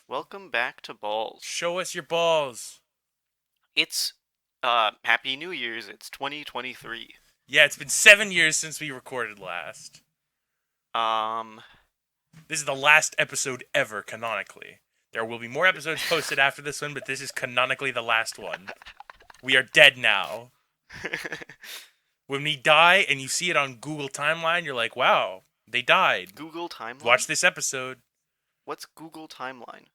Welcome back to Balls. Show us your balls. It's Happy New Year's. It's 2023. Yeah, it's been 7 years since we recorded last. Um This is the last episode ever, canonically. There will be more episodes posted after this one, but this is canonically the last one. We are dead now. When we die and you see it on Google Timeline, you're like, wow, they died. Google Timeline? Watch this episode. What's Google Timeline?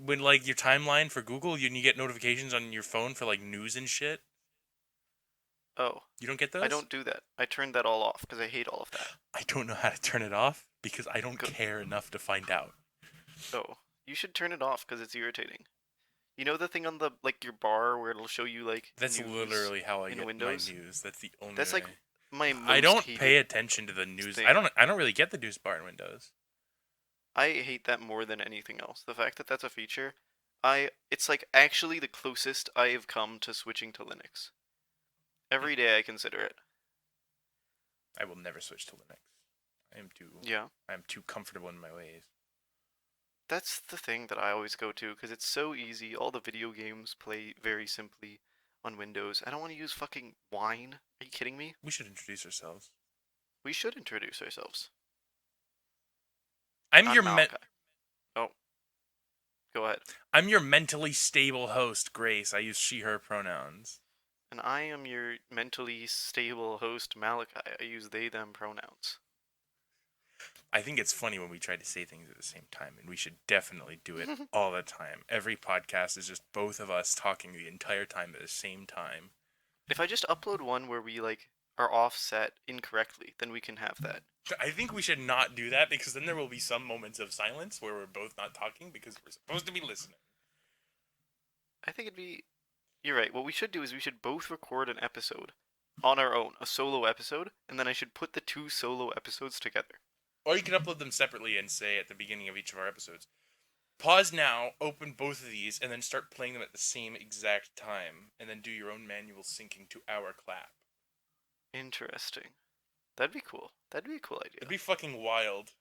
When, like, your timeline for Google, and you get notifications on your phone for, like, news and shit. Oh, You don't get I those? don't do that. I turned that all off because I hate all of that. I don't know how to turn it off because I don't Go- care enough to find out. Oh, you should turn it off because it's irritating. You know the thing on the your bar where it'll show you That's news literally how I in get Windows? my news. That's the only That's way. my I most don't hated pay attention to the news. thing. I don't really get the news bar in Windows. I hate that more than anything else. The fact that that's a feature, it's like actually the closest I have come to switching to Linux. Every day I consider it. I will never switch to Linux. Yeah. I am too comfortable in my ways. That's the thing that I always go to because it's so easy. All the video games play very simply on Windows. I don't want to use fucking Wine. Are you kidding me? We should introduce ourselves. We should introduce ourselves. I'm I'm your Malachi. Oh, go ahead. I'm your mentally stable host, Grace. I use she/her pronouns. And I am your mentally stable host, Malachi. I use they them pronouns. I think it's funny when we try to say things at the same time, and we should definitely do it all the time. Every podcast is just both of us talking the entire time at the same time. If I just upload one where we are offset incorrectly, then we can have that. I think we should not do that because then there will be some moments of silence where we're both not talking because we're supposed to be listening. I think it'd be. You're right. What we should do is we should both record an episode on our own, a solo episode, and then I should put the two solo episodes together. Or you can upload them separately and say at the beginning of each of our episodes, pause now, open both of these, and then start playing them at the same exact time, and then do your own manual syncing to our clap. Interesting. That'd be cool. That'd be a cool idea. It'd be fucking wild.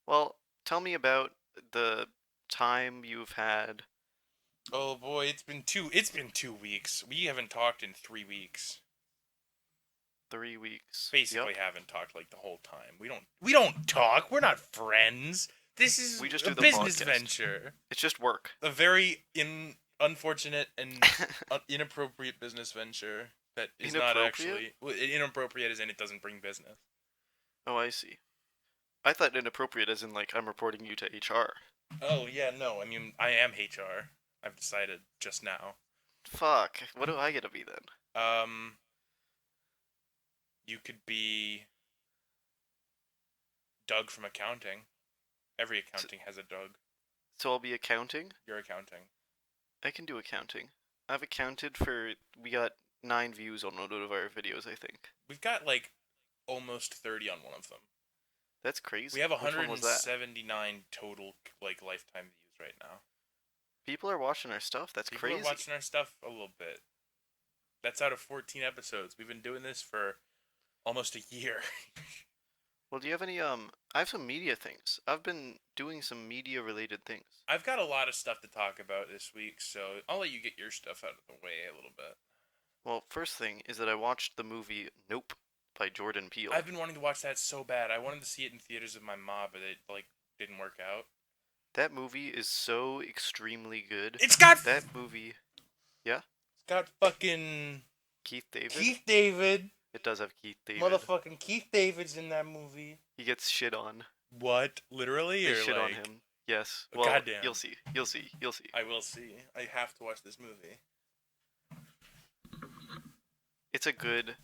Well, tell me about the time you've had. Oh boy, it's been 2 weeks. We haven't talked in 3 weeks. 3 weeks. Basically Yep. haven't talked like the whole time. We don't talk. We're not friends. This is We just a do the business podcast. venture. It's just work. A very unfortunate and inappropriate business venture that is not actually inappropriate as in it doesn't bring business. Oh, I see. I thought inappropriate as in I'm reporting you to HR. Oh yeah, no. I mean, I am HR. I've decided just now. Fuck. What do I get to be then? You could be Doug from accounting. Every accounting has a Doug. So I'll be accounting? You're accounting. I can do accounting. I've accounted for. We got 9 views on one of our videos, I think. We've got like almost 30 on one of them. That's crazy. We have Which one was that? 179 total like lifetime views right now. People are watching our stuff. That's People crazy. are watching our stuff a little bit. That's out of 14 episodes. We've been doing this for almost a year. Well, do you have any I have some media things. I've been doing some media related things. I've got a lot of stuff to talk about this week, so I'll let you get your stuff out of the way a little bit. Well, first thing is that I watched the movie Nope by Jordan Peele. I've been wanting to watch that so bad. I wanted to see it in theaters with my mom, but it didn't work out. That movie is so extremely good. It's got that movie. Yeah. It's got fucking Keith David. Keith David. It does have Keith David. Motherfucking Keith David's in that movie. He gets shit on. What? Literally? They or shit like... on him. Yes. Oh, well, goddamn. You'll see. You'll see. You'll see. I will see. I have to watch this movie. It's a good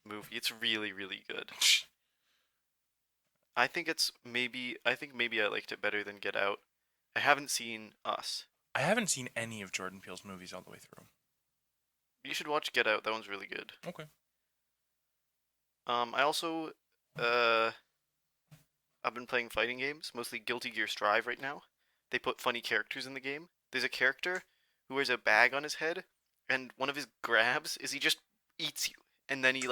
movie. It's really, really good. I think maybe I liked it better than Get Out. I haven't seen Us. I haven't seen any of Jordan Peele's movies all the way through. You should watch Get Out. That one's really good. Okay. I also I've been playing fighting games, mostly Guilty Gear Strive right now. They put funny characters in the game. There's a character who wears a bag on his head, and one of his grabs is he just eats you, and then he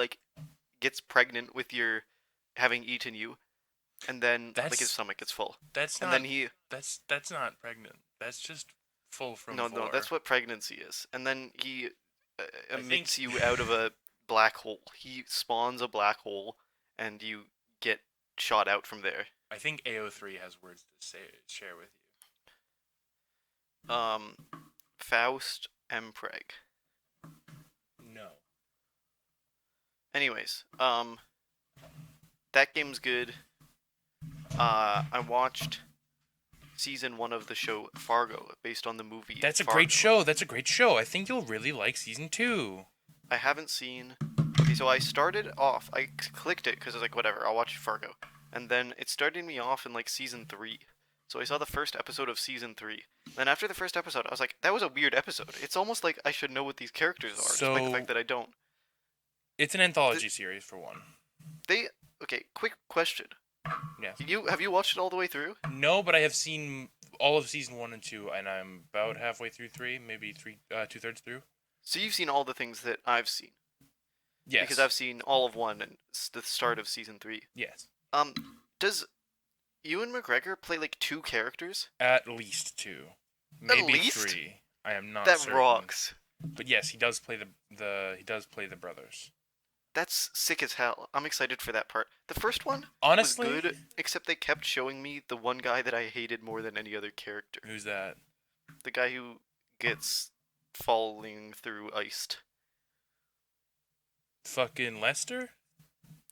gets pregnant with your having eaten you. and then like his That's stomach gets full, that's and not then he that's not pregnant. That's just full from no, four. that's what pregnancy is, and then he I emits think you out of a black hole. He spawns a black hole, and you get shot out from there. I think AO3 has words to share with Um, Faust Mpreg. you. No. Anyways, that game's good. I watched season 1 of the show Fargo, based on the movie. That's a Fargo. great show. That's a great show. I think you'll really like season 2. I haven't seen. Okay, so I started off. I clicked it because I was like, whatever, I'll watch Fargo, and then it started me off in like season 3. So I saw the first episode of season 3. Then after the first episode, I was like, that was a weird episode. It's almost like I should know what these characters are, despite the So- fact that I don't. It's an anthology series for one. Okay, quick question. Yeah. Have you watched it all the way through? No, but I have seen all of season 1 and 2, and I'm about halfway through 3, maybe 2/3 through. So you've seen all the things that I've seen. Yes. Because I've seen all of 1 and the start of season 3. Yes. Does Ewan McGregor play like 2 characters? At least 2. Maybe least? 3. I am not That certain. rocks. But yes, he does play the brothers. That's sick as hell. I'm excited for that part. The first one Honestly, was good, except they kept showing me the one guy that I hated more than any other character. who's that? The guy who gets falling through iced. Fucking Lester?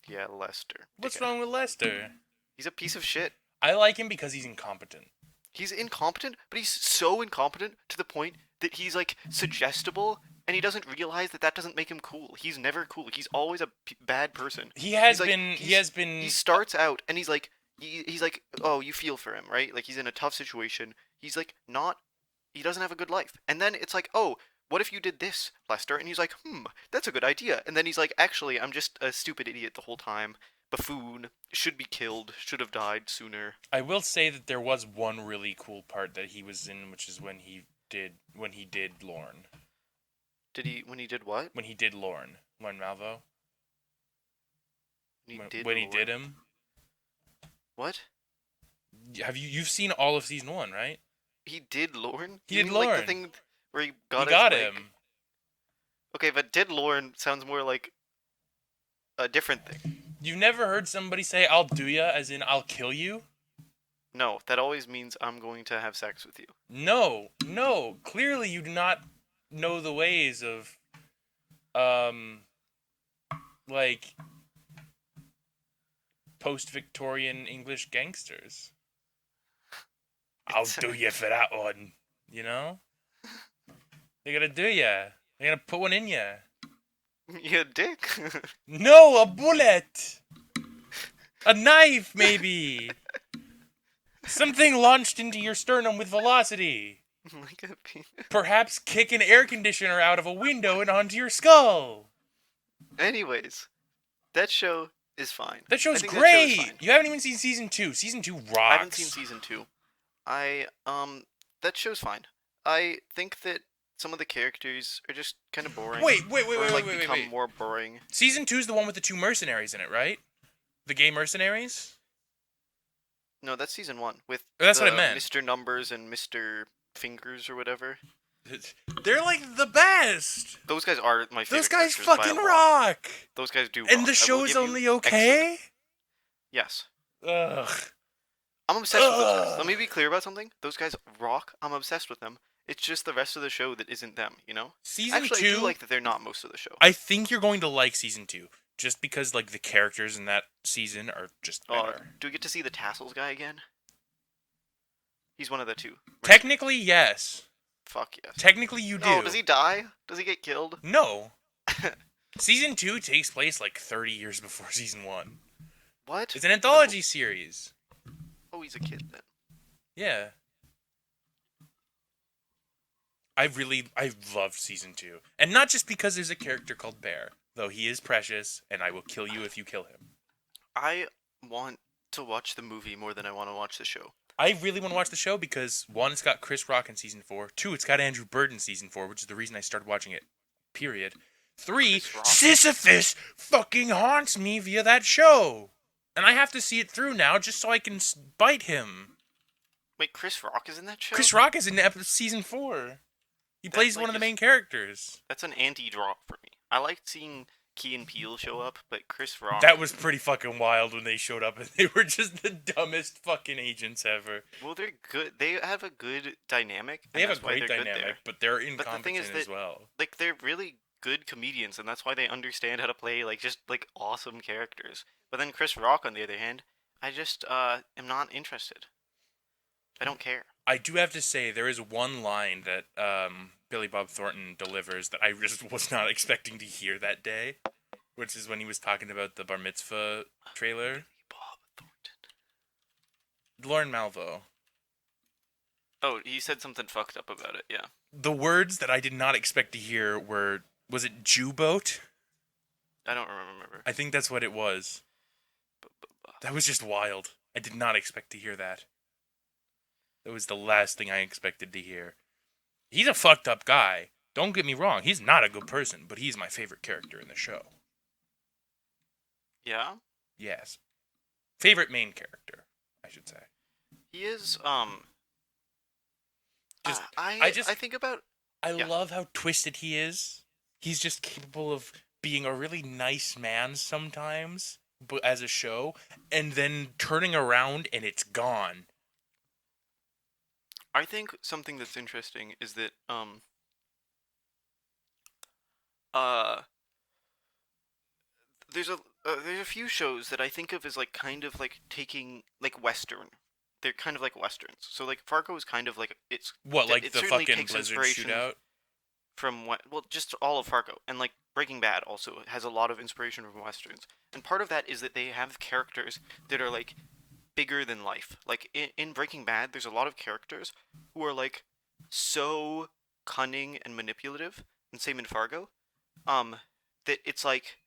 Yeah, Lester. What's Dickhead. wrong with Lester? He's a piece of shit. I like him because he's incompetent. He's incompetent, but he's so incompetent to the point that he's like suggestible, and he doesn't realize that that doesn't make him cool. He's never cool. He's always a bad person. He has He's like- been. He has been. He starts out and he's like, he's like, oh, you feel for him, right? Like he's in a tough situation. He's like not. He doesn't have a good life. And then it's like, oh, what if you did this, Lester? And he's like, that's a good idea. And then he's like, actually, I'm just a stupid idiot the whole time. Buffoon, should be killed, should have died sooner. I will say that there was one really cool part that he was in, which is when he did Lorne. When he did what? When he did Lorne Malvo. When He did him. What? You've seen all of season 1, right? He did Lorne? He You did mean, like Lorne. the thing where he He got got his, like- him. Okay, but did Lorne sounds more like a different thing. You've never heard somebody say "I'll do ya," as in "I'll kill you"? No, that always means I'm going to have sex with you. No. Clearly, you do not know the ways of, like, post-Victorian English gangsters. I'll do ya for that one. You know? They're gonna do ya. They're gonna put one in ya. You dick. No, a bullet! A knife, maybe! Something launched into your sternum with velocity. Like a Perhaps kick an air conditioner out of a window and onto your skull. Anyways, that show is fine. That show's I think that show is great! fine. You haven't even seen season 2. Season 2 rocks. I haven't seen season 2. That show's fine. I think that some of the characters are just kind of boring. Wait, or like become more boring. Season 2's the one with the 2 mercenaries in it, right? The gay mercenaries? No, that's season 1 with That's what I meant. Mr. Numbers and Mr. Fingers or whatever. They're like the best! Those guys are my favorite. Those guys characters by a fucking lot. rock! Those guys do. And rock. the I show will is give you only okay? excellent- Yes. Ugh. I'm obsessed with those guys. Ugh. Let me be clear about something. Those guys rock. I'm obsessed with them. It's just the rest of the show that isn't them, you know? Season Actually, 2, I do like that they're not most of the show. I think you're going to like season 2. Just because, like, the characters in that season are just better. Do we get to see the tassels guy again? He's one of the 2. Technically, yes. Fuck yes. Technically, you do. No, does he die? Does he get killed? No. Season 2 takes place, like, 30 years before season 1. What? It's an anthology series. Oh, he's a kid then. Yeah. I loved season 2. And not just because there's a character called Bear, though he is precious, and I will kill you if you kill him. I want to watch the movie more than I want to watch the show. I really want to watch the show because, 1, it's got Chris Rock in season 4. 2, it's got Andrew Bird in season 4, which is the reason I started watching it. Period. 3, Chris Rock? Sisyphus fucking haunts me via that show. And I have to see it through now just so I can bite him. Wait, Chris Rock is in that show? Chris Rock is in season 4. He plays like, one of the main characters. That's an anti-drop for me. I liked seeing Key and Peele show up, but Chris Rock... That was pretty fucking wild when they showed up, and they were just the dumbest fucking agents ever. Well, they're good. They have a good dynamic. They have a great dynamic, but they're incompetent as well. Like, they're really good comedians, and that's why they understand how to play, like, just, like, awesome characters. But then Chris Rock, on the other hand, I just, am not interested. I don't care. I do have to say, there is one line that, Billy Bob Thornton delivers that I just was not expecting to hear that day, which is when he was talking about the Bar Mitzvah trailer. Bob Thornton. Lauren Malvo. Oh, he said something fucked up about it, yeah. The words that I did not expect to hear were, was it Jew boat? I don't remember. I think that's what it was. That was just wild. I did not expect to hear that. That was the last thing I expected to hear. He's a fucked up guy. Don't get me wrong. He's not a good person, but he's my favorite character in the show. Yeah? Yes. Favorite main character, I should say. He is, Just, I think about... I love how twisted he is. He's just capable of being a really nice man sometimes, but as a show, and then turning around and it's gone. I think something that's interesting is that, there's a few shows that I think of as, like, kind of, like, taking, like, Western. They're kind of like Westerns. So, like, Fargo is kind of like, it's... What, like it the certainly fucking takes Blizzard inspiration shootout? From what... Well, just all of Fargo. And, like, Breaking Bad also has a lot of inspiration from Westerns. And part of that is that they have characters that are, like, bigger than life. Like, in Breaking Bad, there's a lot of characters who are, like, so cunning and manipulative, and same in Fargo, that it's like...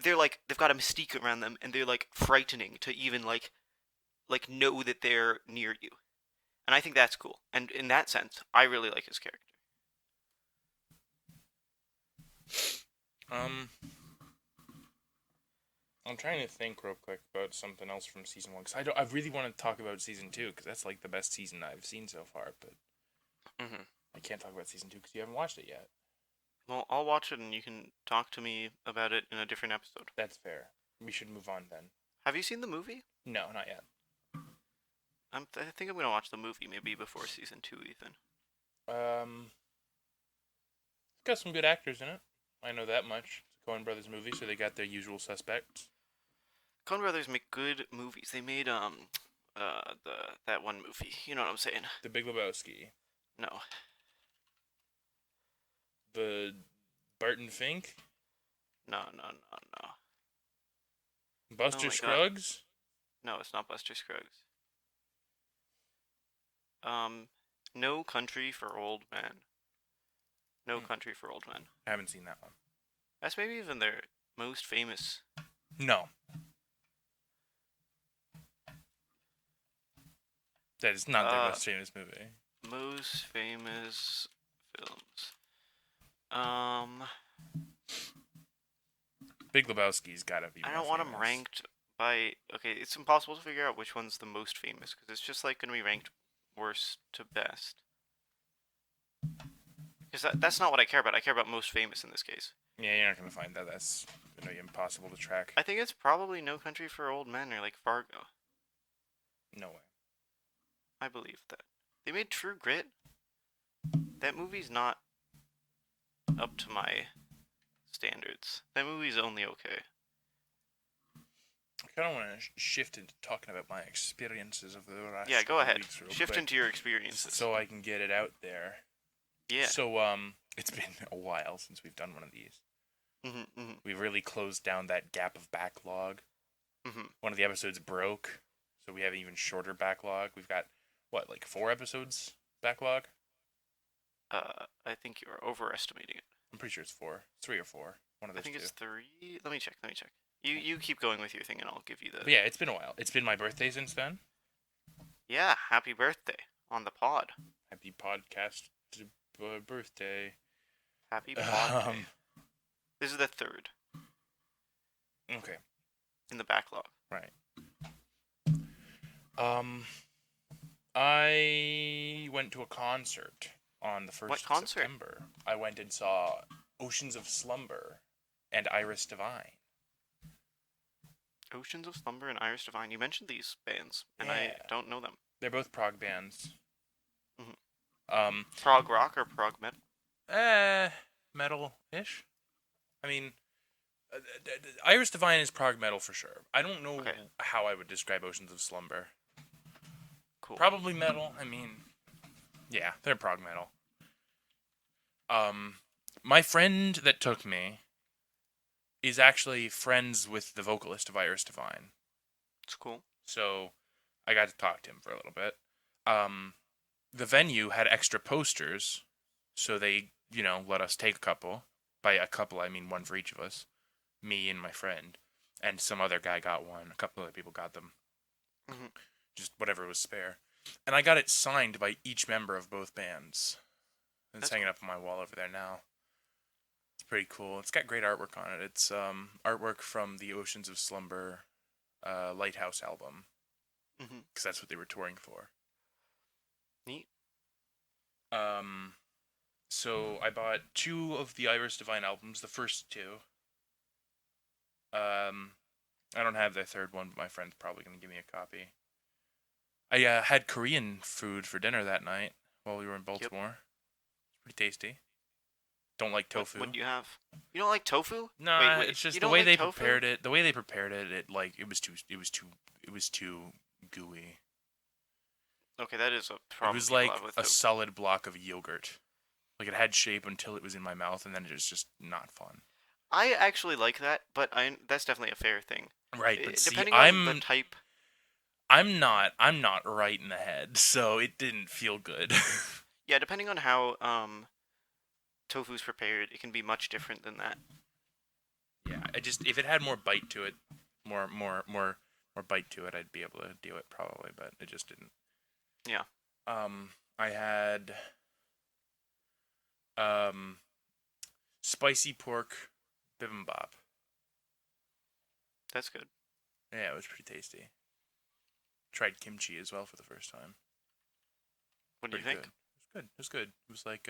They're, like, they've got a mystique around them, and they're, like, frightening to even, like know that they're near you. And I think that's cool. And in that sense, I really like his character. I'm trying to think real quick about something else from season 1, because I really want to talk about season 2, because that's like the best season I've seen so far, but I can't talk about season 2 because you haven't watched it yet. Well, I'll watch it and you can talk to me about it in a different episode. That's fair. We should move on then. Have you seen the movie? No, not yet. I think I'm going to watch the movie maybe before season 2, Ethan. It's got some good actors in it. I know that much. It's a Coen Brothers movie, so they got their usual suspects. Coen Brothers make good movies. They made that one movie. You know what I'm saying? The Big Lebowski. No. The Barton Fink. No. Buster Oh my Scruggs. No, it's not Buster Scruggs. No Country for Old Men. No Country for Old Men. I haven't seen that one. That's maybe even their most famous. No. That is not their most famous movie. Most famous films. Big Lebowski's gotta be. I don't want them ranked by... Okay, it's impossible to figure out which one's the most famous, because it's just like going to be ranked worst to best. Because that's not what I care about. I care about most famous in this case. Yeah, you're not gonna find that. That's gonna be impossible to track. I think it's probably No Country for Old Men or like Fargo. No way. I believe that. They made True Grit. That movie's not up to my standards. That movie's only okay. I kind of want to shift into talking about my experiences of the last Yeah, go ahead. weeks real Shift quick, into your experiences. so I can get it out there. Yeah. So it's been a while since we've done one of these. We've really closed down that gap of backlog. One of the episodes broke, so we have an even shorter backlog. We've got what, like 4 episodes backlog? I think you're overestimating it. I'm pretty sure it's 4, 3 or 4. One of those I think two. it's 3. Let me check. You keep going with your thing, and I'll give you the. But yeah, it's been a while. It's been my birthday since then. Yeah, happy birthday on the pod. Happy podcast birthday. Happy pod. This is the 3rd. Okay. in the backlog? Right. Um, I went to a concert on the What 1st of concert? September. I went and saw Oceans of Slumber and Iris Divine. Oceans of Slumber and Iris Divine. You mentioned these bands, and I Yeah. don't know them. They're both prog bands. Mhm. Um, Prog rock or prog metal? metal-ish. I mean, Iris Divine is prog metal for sure. I don't know Okay, how I would describe Oceans of Slumber. cool. Probably metal. I mean, yeah, they're prog metal. My friend that took me is actually friends with the vocalist of Iris Divine. It's cool. So I got to talk to him for a little bit. The venue had extra posters, so they, let us take a couple. By a couple, I mean one for each of us. Me and my friend. And some other guy got one. A couple other people got them. Hmm. Just whatever was spare. And I got it signed by each member of both bands. And it's That's hanging cool. up on my wall over there now. It's pretty cool. It's got great artwork on it. It's artwork from the Oceans of Slumber Lighthouse album. Hmm. Because that's what they were touring for. Neat. So I bought 2 of the Iris Divine albums, the first 2. I don't have the third one, but my friend's probably going to give me a copy. I had Korean food for dinner that night while we were in Baltimore. Pretty tasty. Don't like tofu. What do you have? You don't like tofu? Nah, Wait. it's just You the don't way like they tofu? prepared it. The way they prepared it, it was too gooey. Okay, that is a It problem was people like have with a tofu. solid block of yogurt. Like it had shape until it was in my mouth, and then it was just not fun. I actually like that, but that's definitely a fair thing. Right, but see, Depending on the type. I'm not right in the head, so it didn't feel good. Yeah, depending on how tofu's prepared, it can be much different than that. Yeah, if it had more bite to it, more bite to it, I'd be able to do it probably, but it just didn't. Yeah. I had spicy pork bibimbap. That's good. Yeah, it was pretty tasty. Tried kimchi as well for the first time. What do you Pretty think? good. It was good. It was like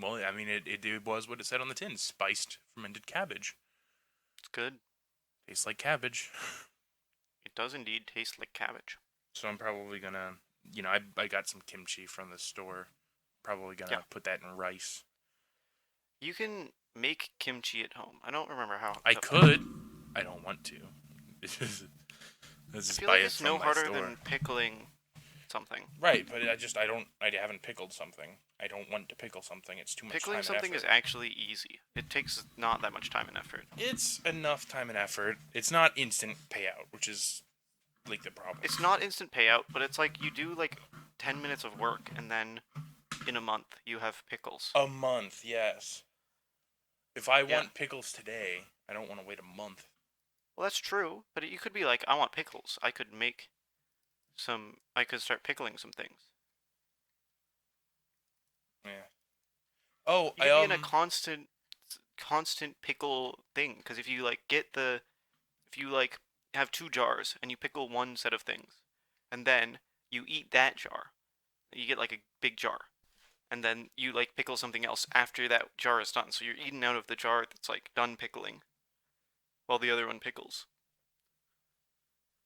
well, I mean, it was what it said on the tin: spiced fermented cabbage. It's good. Tastes like cabbage. It does indeed taste like cabbage. So I'm probably gonna, I got some kimchi from the store. Probably gonna Yeah. put that in rice. You can make kimchi at home. I don't remember how. I could. I don't want to. Let's I just feel buy like it it's from no my harder store. than pickling something. Right, but I haven't pickled something. I don't want to pickle something. It's too much Pickling time something and is effort. actually easy. It takes not that much time and effort. It's enough time and effort. It's not instant payout, which is like the problem. It's not instant payout, but it's like you do like 10 minutes of work and then in a month you have pickles. A month, yes. If I Yeah. want pickles today, I don't want to wait a month. Well, that's true, but you could be like, I want pickles. I could start pickling some things. Yeah. Oh, You could be in a constant pickle thing, because if you have 2 jars and you pickle one set of things, and then you eat that jar, you get like a big jar, and then you like pickle something else after that jar is done. So you're eating out of the jar that's like done pickling, while the other one pickles.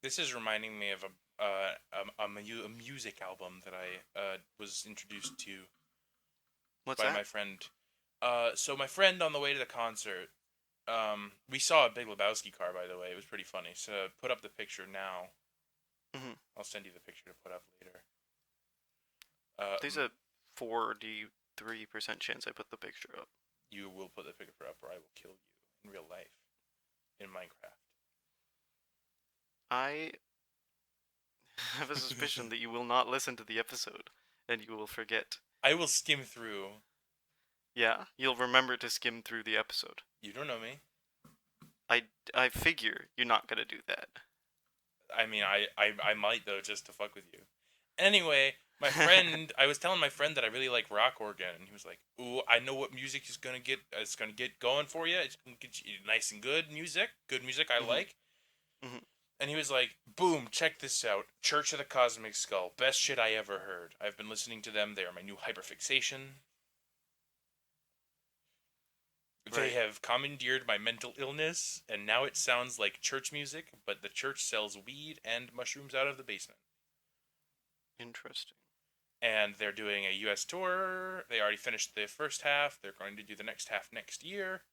this is reminding me of a music album that I was introduced to What's by that? my friend. So my friend on the way to the concert, we saw a Big Lebowski car, by the way. It was pretty funny. So put up the picture now. Mhm. I'll send you the picture to put up later. There's a 43% chance I put the picture up. You will put the picture up, or I will kill you in real life, in Minecraft. I have a suspicion that you will not listen to the episode, and you will forget. I will skim through. Yeah, you'll remember to skim through the episode. You don't know me. I figure you're not gonna do that. I mean, I might though, just to fuck with you. Anyway, my friend, I was telling my friend that I really like rock organ, and he was like, "Ooh, I know what music is gonna get. It's gonna get going for you. It's gonna get you nice and good music. Good music, I Mhm. like." Mhm. And he was like, boom, check this out. Church of the Cosmic Skull. Best shit I ever heard. I've been listening to them. They are my new hyperfixation. They Right. have commandeered my mental illness, and now it sounds like church music, but the church sells weed and mushrooms out of the basement. Interesting. And they're doing a US tour. They already finished the first half. They're going to do the next half next year.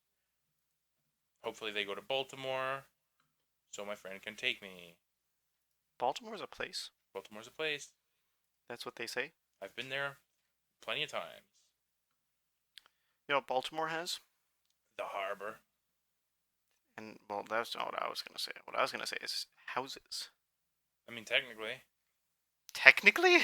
Hopefully, they go to Baltimore so my friend can take me. Baltimore's a place. Baltimore's a place. That's what they say. I've been there plenty of times. You know what Baltimore has? The harbor. And well, that's not what I was gonna say. What I was gonna say is houses. I mean, technically. Technically,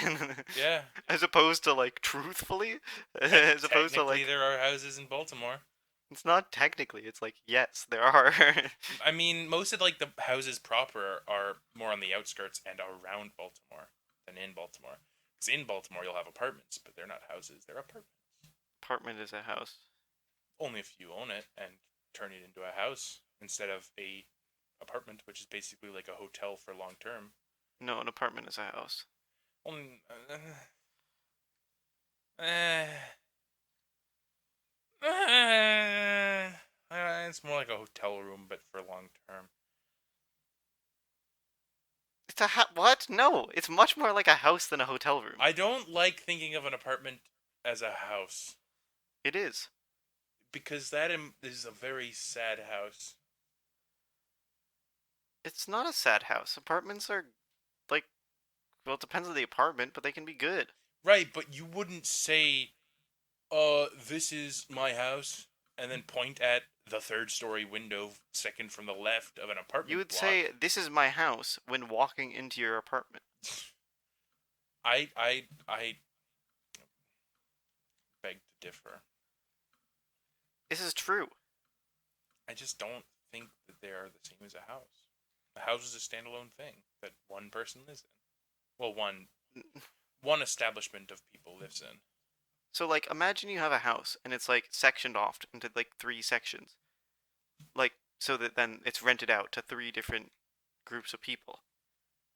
Yeah. as opposed to like truthfully, as opposed to Technically, like there are houses in Baltimore. it's not technically. It's like yes, there are. I mean, most of like the houses proper are more on the outskirts and around Baltimore than in Baltimore. Because in Baltimore, you'll have apartments, but they're not houses; they're apartments. Apartment is a house. Only if you own it and turn it into a house instead of a apartment, which is basically like a hotel for long term. No, an apartment is a house. Only, uh, uh, it's more like a hotel room, but for long term. It's a what? No, it's much more like a house than a hotel room. I don't like thinking of an apartment as a house It is. because that is a very sad house. It's not a sad house. Apartments are like, well, it depends on the apartment, but they can be good. Right, but you wouldn't say, this is my house, and then point at the third story window second from the left of an apartment You would block. say, "This is my house" when walking into your apartment. I beg to differ. This is true. I just don't think that they are the same as a house. A house is a standalone thing that one person lives in. Well, one establishment of people lives in. So, like, imagine you have a house and it's like sectioned off into like 3 sections, like so that then it's rented out to 3 different groups of people.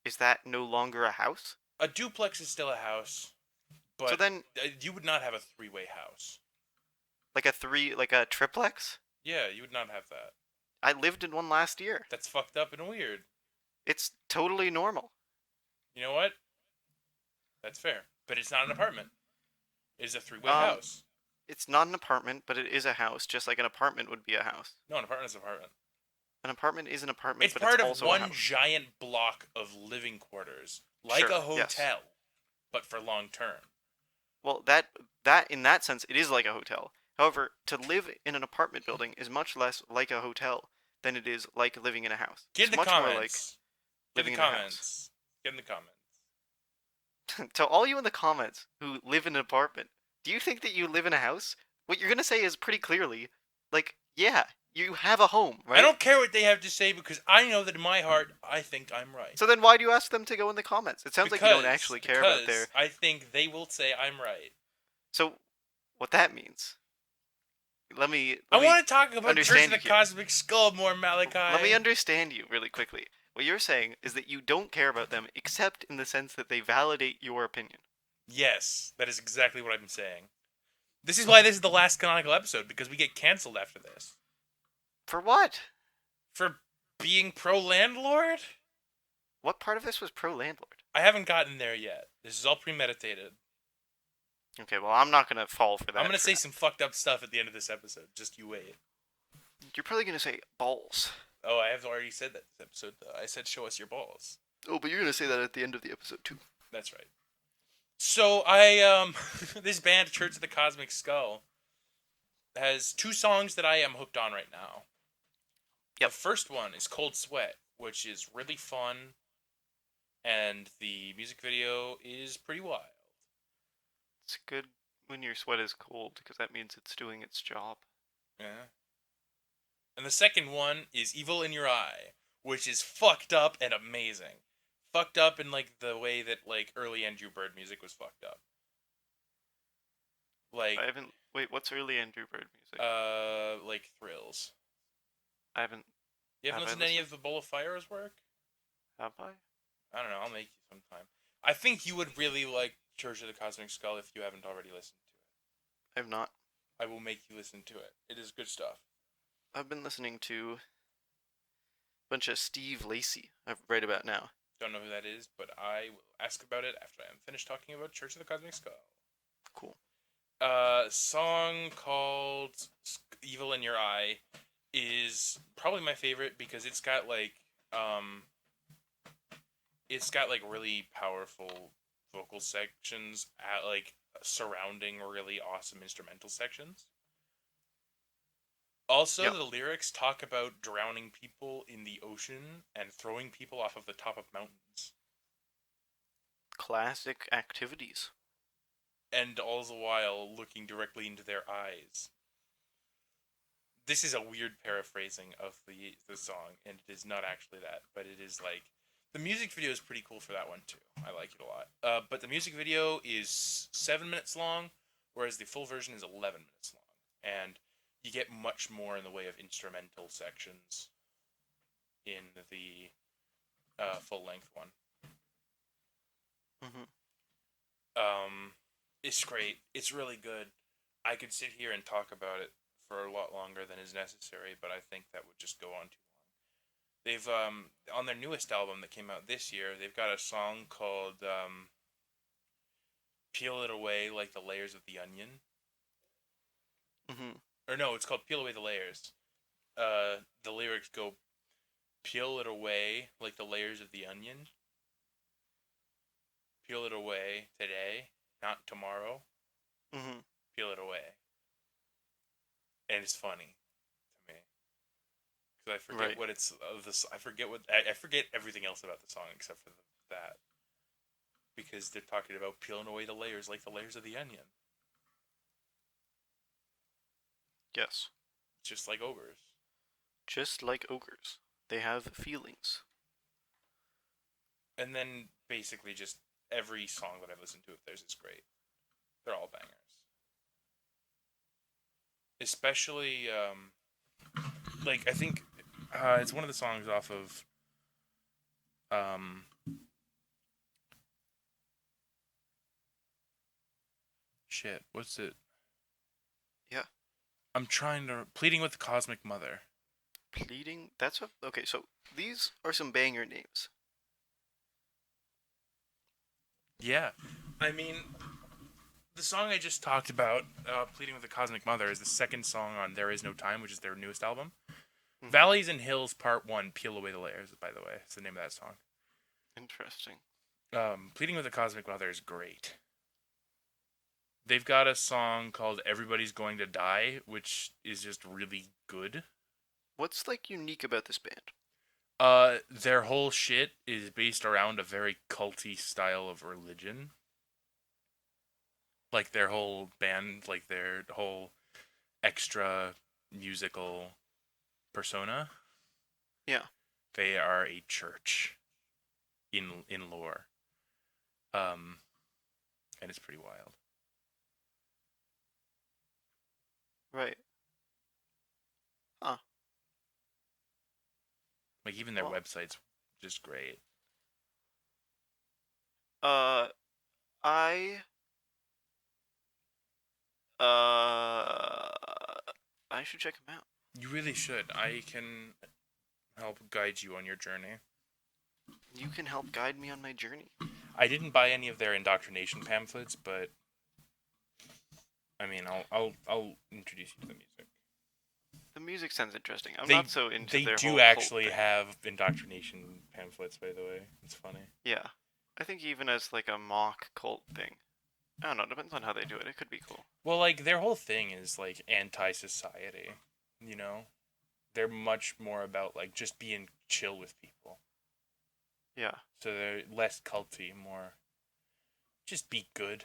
Is that no longer a house? A duplex is still a house, So but then, you would not have a three-way house. like a triplex? Yeah, you would not have that. I lived in one last year. That's fucked up and weird. It's totally normal. You know what? That's fair. But it's not an apartment. It is a three-way Um, house. It's not an apartment, but it is a house, just like an apartment would be a house. No, an apartment is an apartment. An apartment is an apartment, It's but part it's of also a one house. giant block of living quarters, like Sure, a yes. hotel, but for long term. Well, that in that sense, it is like a hotel. However, to live in an apartment building is much less like a hotel than it is like living in a house. Get in the It's much more like comments. Get in living the in a house. comments. Get in the comments. To all you in the comments who live in an apartment, do you think that you live in a house? What you're gonna say is pretty clearly, like, yeah, you have a home, right? I don't care what they have to say because I know that in my heart, I think I'm right. So then why do you ask them to go in the comments? It sounds like you don't actually care about their... I think they will say I'm right. So, what that means... I want to talk about Church of understand the you here. Cosmic Skull more, Malachi. Let me understand you really quickly. What you're saying is that you don't care about them except in the sense that they validate your opinion. Yes, that is exactly what I'm saying. This is why this is the last canonical episode, because we get canceled after this. For what? For being pro-landlord? What part of this was pro-landlord? I haven't gotten there yet. This is all premeditated. Okay, well, I'm not gonna fall for that. I'm going to say some fucked up stuff at the end of this episode. Just you wait. You're probably gonna say balls. Oh, I have already said that this episode, though. I said show us your balls. Oh, but you're gonna say that at the end of the episode too. That's right. So, this band, Church of the Cosmic Skull, has 2 songs that I am hooked on right now. Yep. The first one is Cold Sweat, which is really fun, and the music video is pretty wild. It's good when your sweat is cold because that means it's doing its job. Yeah. And the second one is Evil in Your Eye, which is fucked up and amazing. Fucked up in, like, the way that, like, early Andrew Bird music was fucked up. Like, I haven't... Wait, what's early Andrew Bird music? like Thrills. I haven't... You haven't Have I listened to any listened? of the Bowl of Fire's work? Have I? I don't know. I'll make you sometime. I think you would really like Church of the Cosmic Skull if you haven't already listened to it. I have not. I will make you listen to it. It is good stuff. I've been listening to a bunch of Steve Lacy. Right about now. Don't know who that is, but I will ask about it after I am finished talking about Church of the Cosmic Skull. Cool. Song called "Evil in Your Eye" is probably my favorite because it's got like really powerful vocal sections at like surrounding really awesome instrumental sections. Also, Yep. the lyrics talk about drowning people in the ocean and throwing people off of the top of mountains. Classic activities. And all the while looking directly into their eyes. This is a weird paraphrasing of the song, and it is not actually that, but it is like the music video is pretty cool for that one too. I like it a lot. But the music video is 7 minutes long, whereas the full version is 11 minutes long, and you get much more in the way of instrumental sections in the full length one. Mm-hmm. It's great. It's really good. I could sit here and talk about it for a lot longer than is necessary, but I think that would just go on too long. They've on their newest album that came out this year, they've got a song called "Peel It Away Like the Layers of the Onion." Mm-hmm. Or no, it's called "Peel Away the Layers." The lyrics go, "Peel it away like the layers of the onion. Peel it away today, not tomorrow. Mm-hmm. Peel it away." And it's funny to me because I forget Right. what it's this. I forget everything else about the song except for that because they're talking about peeling away the layers like the layers of the onion, Yes. just like ogres. Just like ogres, they have feelings. And then basically just every song that I've listened to of theirs is great. They're all bangers. Especially like I think it's one of the songs off of shit, what's it? Yeah. I'm trying to pleading with the Cosmic Mother. Pleading. That's what. Okay, so these are some banger names. Yeah. I mean, the song I just talked about, Pleading with the Cosmic Mother, is the second song on There Is No Time, which is their newest album. Mm-hmm. Valleys and Hills Part 1, Peel Away the Layers, by the way. It's the name of that song. Interesting. Pleading with the Cosmic Mother is great. They've got a song called Everybody's Going to Die, which is just really good. What's like unique about this band? Their whole shit is based around a very culty style of religion. Like their whole band, like their whole extra musical persona. Yeah. They are a church in lore. And it's pretty wild. Right. Huh. Like even their Well, website's just great. I I should check them out. You really should. I can help guide you on your journey. You can help guide me on my journey. I didn't buy any of their indoctrination pamphlets, but I mean, I'll introduce you to the music. The music sounds interesting. I'm They- not so into They their do whole actually cult thing. have indoctrination pamphlets, by the way. It's funny. Yeah. I think even as like a mock cult thing. I don't know, depends on how they do it. It could be cool. Well, like their whole thing is like anti-society, you know? They're much more about like just being chill with people. Yeah. So they're less culty, more just be good.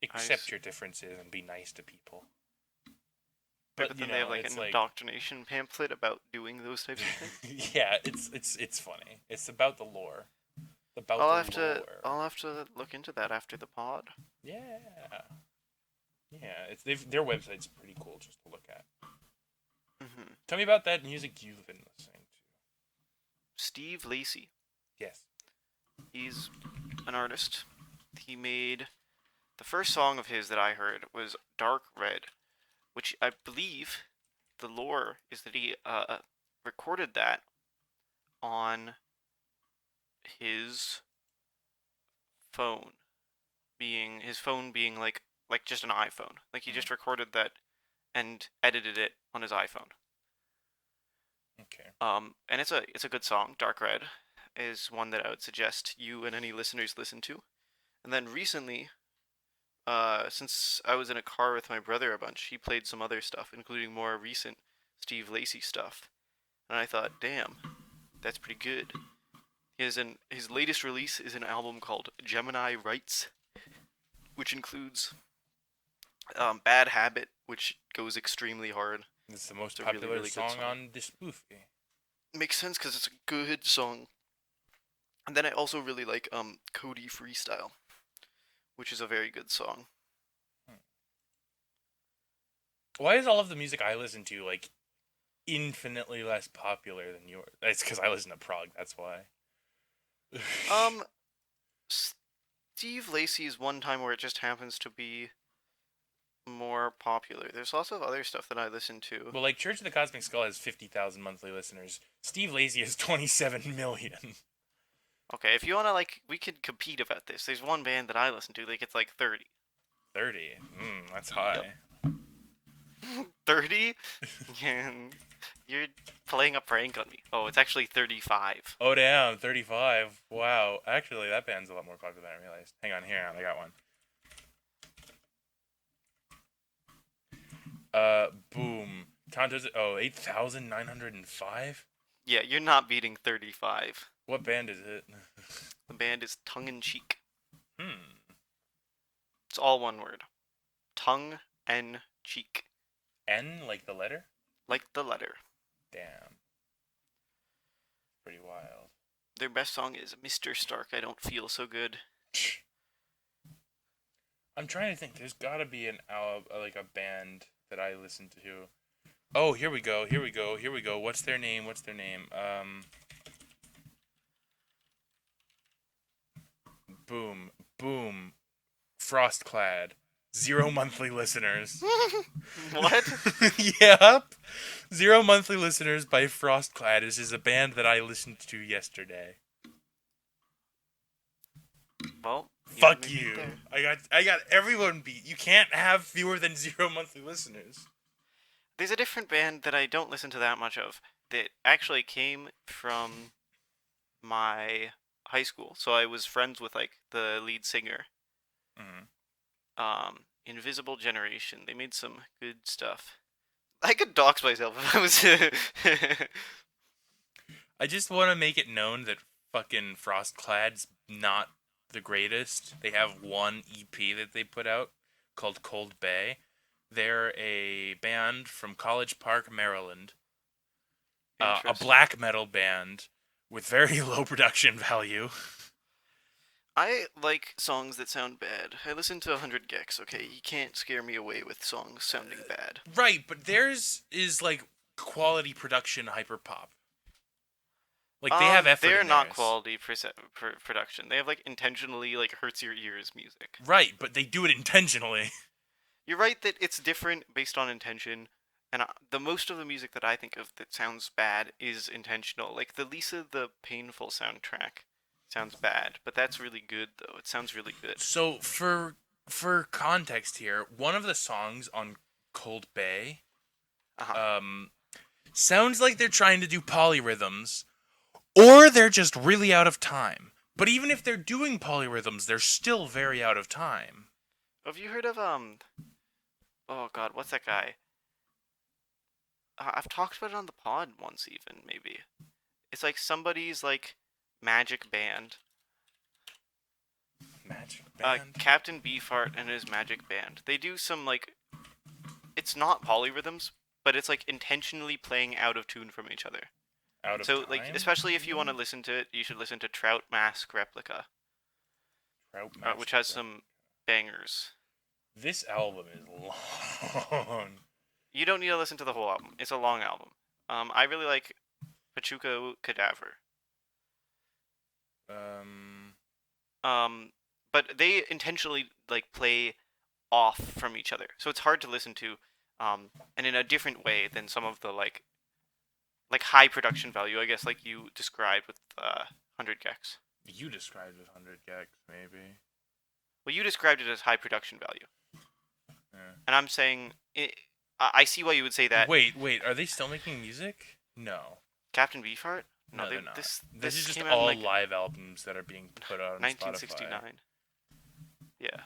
Accept your differences and be nice to people. But then you they have know, like it's an indoctrination pamphlet about doing those types of things. yeah, it's funny. It's about the lore. About I'll the have lore. to I'll have to look into that after the pod. Yeah. Yeah, their website's pretty cool just to look at. Mm-hmm. Tell me about that music you've been listening to. Steve Lacy. Yes. He's an artist. He made the first song of his that I heard was Dark Red, which I believe the lore is that he recorded that on his phone, being like just an iPhone. Like he just recorded that and edited it on his iPhone. Okay. And it's a good song. Dark Red is one that I would suggest you and any listeners listen to. And then recently, since I was in a car with my brother a bunch, he played some other stuff, including more recent Steve Lacy stuff. And I thought, damn, that's pretty good. His latest release is an album called Gemini Rights, which includes Bad Habit, which goes extremely hard. It's the most It's a really, popular really good song song. on this movie. Makes sense because it's a good song. And then I also really like Cody Freestyle, which is a very good song. Why is all of the music I listen to like infinitely less popular than yours? It's because I listen to prog. That's why. Steve Lacy's one time where it just happens to be more popular. There's lots of other stuff that I listen to. Well, like Church of the Cosmic Skull has 50,000 monthly listeners. Steve Lacy has 27 million. Okay, if you wanna we could compete about this. There's one band that I listen to that gets like 30. 30. That's high. 30? You're playing a prank on me. Oh, it's actually 35. Oh damn, 35. Wow. Actually, that band's a lot more popular than I realized. Hang on, here I got one. Boom. Tonto's 8,905? Yeah, you're not beating 35. What band is it? The band is Tongue in Cheek. Hmm. It's all one word. Tongue and cheek. N like the letter? Like the letter. Damn. Pretty wild. Their best song is Mr. Stark, I Don't Feel So Good. I'm trying to think. There's gotta be a band that I listen to. Oh, here we go. What's their name? Boom. Frostclad. 0 monthly listeners. What? Yep. 0 monthly listeners by Frostclad. This is a band that I listened to yesterday. Well, Fuck you. I got everyone beat. You can't have fewer than 0 monthly listeners. There's a different band that I don't listen to that much of that actually came from my high school. So I was friends with the lead singer. Mm-hmm. Invisible Generation. They made some good stuff. I could dox myself if I was. I just want to make it known that fucking Frostclad's not the greatest. They have one EP that they put out called Cold Bay. They're a band from College Park, Maryland. A black metal band with very low production value. I like songs that sound bad. I listen to 100 gecs, okay? You can't scare me away with songs sounding bad. Right, but theirs is like quality production hyperpop. Like they have effort. They're in not theirs. quality production. They have intentionally hurts your ears music. Right, but they do it intentionally. You're right that it's different based on intention, and the most of the music that I think of that sounds bad is intentional. Like the Lisa the Painful soundtrack sounds bad, but that's really good though. It sounds really good. So for context here, one of the songs on Cold Bay sounds like they're trying to do polyrhythms, or they're just really out of time. But even if they're doing polyrhythms, they're still very out of time. Have you heard of oh god, what's that guy? I've talked about it on the pod once even, maybe. It's somebody's magic band. Magic band? Captain Beefheart and his magic band. They do some it's not polyrhythms, but it's intentionally playing out of tune from each other. Out of so time? Especially if you want to listen to it, you should listen to Trout Mask Replica. Which has some bangers. This album is long. You don't need to listen to the whole album. It's a long album. I really like Pachuco Cadaver. But they intentionally like play off from each other, so it's hard to listen to, and in a different way than some of the like high production value, I guess, like you described with 100 gex. You described it 100 gex, maybe. Well, you described it as high production value, Yeah. and I'm saying I see why you would say that. Wait, are they still making music? No. Captain Beefheart? No, they're not. This is just came all out in, like, live albums that are being put out on 1969. Spotify. Yeah.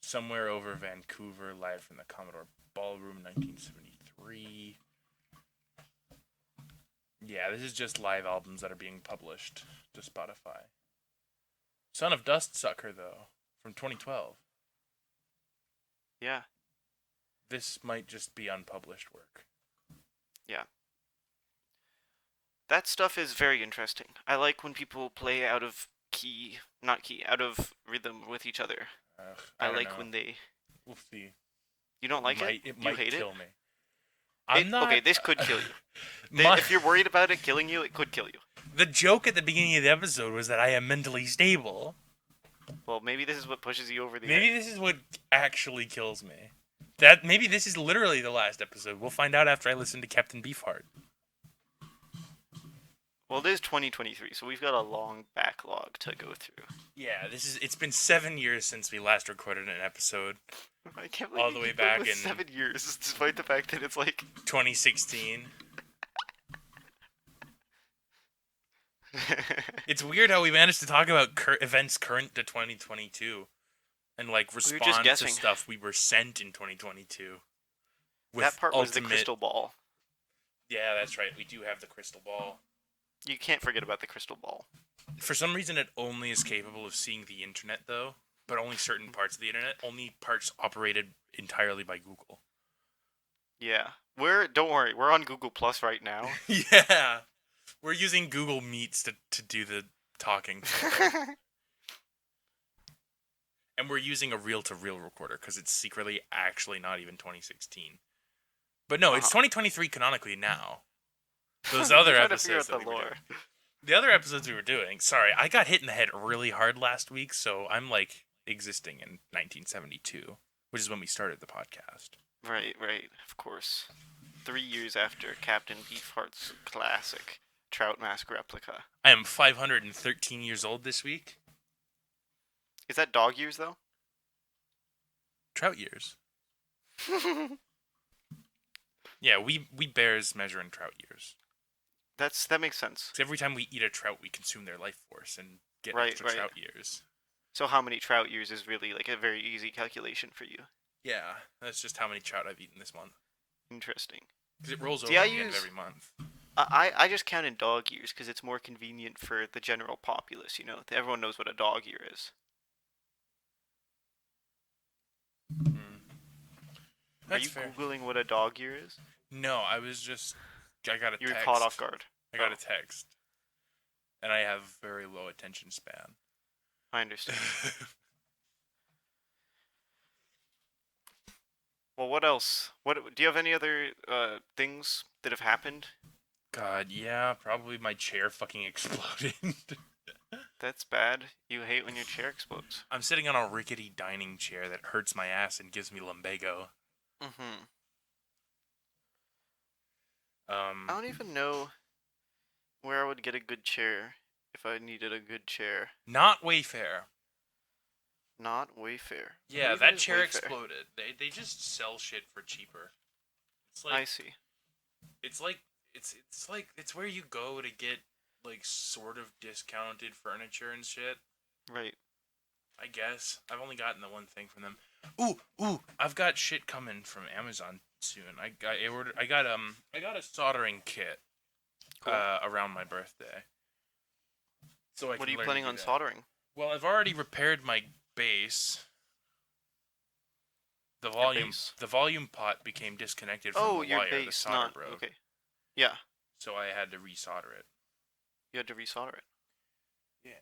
Somewhere Over Vancouver, live from the Commodore Ballroom, 1973. Yeah, this is just live albums that are being published to Spotify. Son of Dust Sucker, though, from 2012. Yeah. This might just be unpublished work. Yeah. That stuff is very interesting. I like when people play out of out of rhythm with each other. I like know. when they. We'll see. You don't like it? It You might hate kill it? me. I'm not. Okay, this could kill you. My- If you're worried about it killing you, it could kill you. The joke at the beginning of the episode was that I am mentally stable. Well, maybe this is what pushes you over the Maybe edge. this is what actually kills me. Maybe this is literally the last episode. We'll find out after I listen to Captain Beefheart. Well, it is 2023, so we've got a long backlog to go through. Yeah, it's been 7 years since we last recorded an episode. I can't believe All the you way keep going back with in 7 years, despite the fact that it's like 2016. It's weird how we managed to talk about events current to 2022 and like respond to guessing. stuff we were sent in 2022. That part was the crystal ball. Yeah, that's right. We do have the crystal ball. You can't forget about the crystal ball. For some reason, it only is capable of seeing the internet, though, but only certain parts of the internet. Only parts operated entirely by Google. Yeah. Don't worry, we're on Google Plus right now. Yeah. We're using Google Meets to do the talking. And we're using a reel-to-reel recorder because it's secretly actually not even 2016. But no, it's 2023 canonically now. Those other episodes that we were doing. The other episodes we were doing, sorry, I got hit in the head really hard last week, so I'm like existing in 1972, which is when we started the podcast. Right, of course. 3 years after Captain Beefheart's classic Trout Mask replica. I am 513 years old this week. Is that dog years, though? Trout years. Yeah, we bears measure in trout years. That makes sense. Because every time we eat a trout, we consume their life force and get Right, extra right. trout years. So how many trout years is really like a very easy calculation for you. Yeah, that's just how many trout I've eaten this month. Interesting. Because it rolls over See, at the end of every month. I just count in dog years because it's more convenient for the general populace, you know? Everyone knows what a dog year is. That's Are you fair. Googling what a dog year is? No, I got a You were text. caught off guard. I got a text. And I have very low attention span. I understand. Well, what else? What do you have any other things that have happened? God, yeah, probably my chair fucking exploded. That's bad. You hate when your chair explodes. I'm sitting on a rickety dining chair that hurts my ass and gives me lumbago. Mm-hmm. I I don't even know where I would get a good chair if I needed a good chair. Not Wayfair. Not Wayfair. Yeah, What even that is chair Wayfair? exploded. They just sell shit for cheaper. It's like I see. it's where you go to get like sort of discounted furniture and shit. Right. I guess. I've only gotten the one thing from them. Ooh, I've got shit coming from Amazon soon. I got a soldering kit Cool. around my birthday. So I What can are you learn to planning do on that. soldering? Well, I've already repaired my base. The volume pot became disconnected from Oh, the your wire. The base, solder not broke. okay. Yeah, So I had to resolder it. you had to resolder it. Yeah.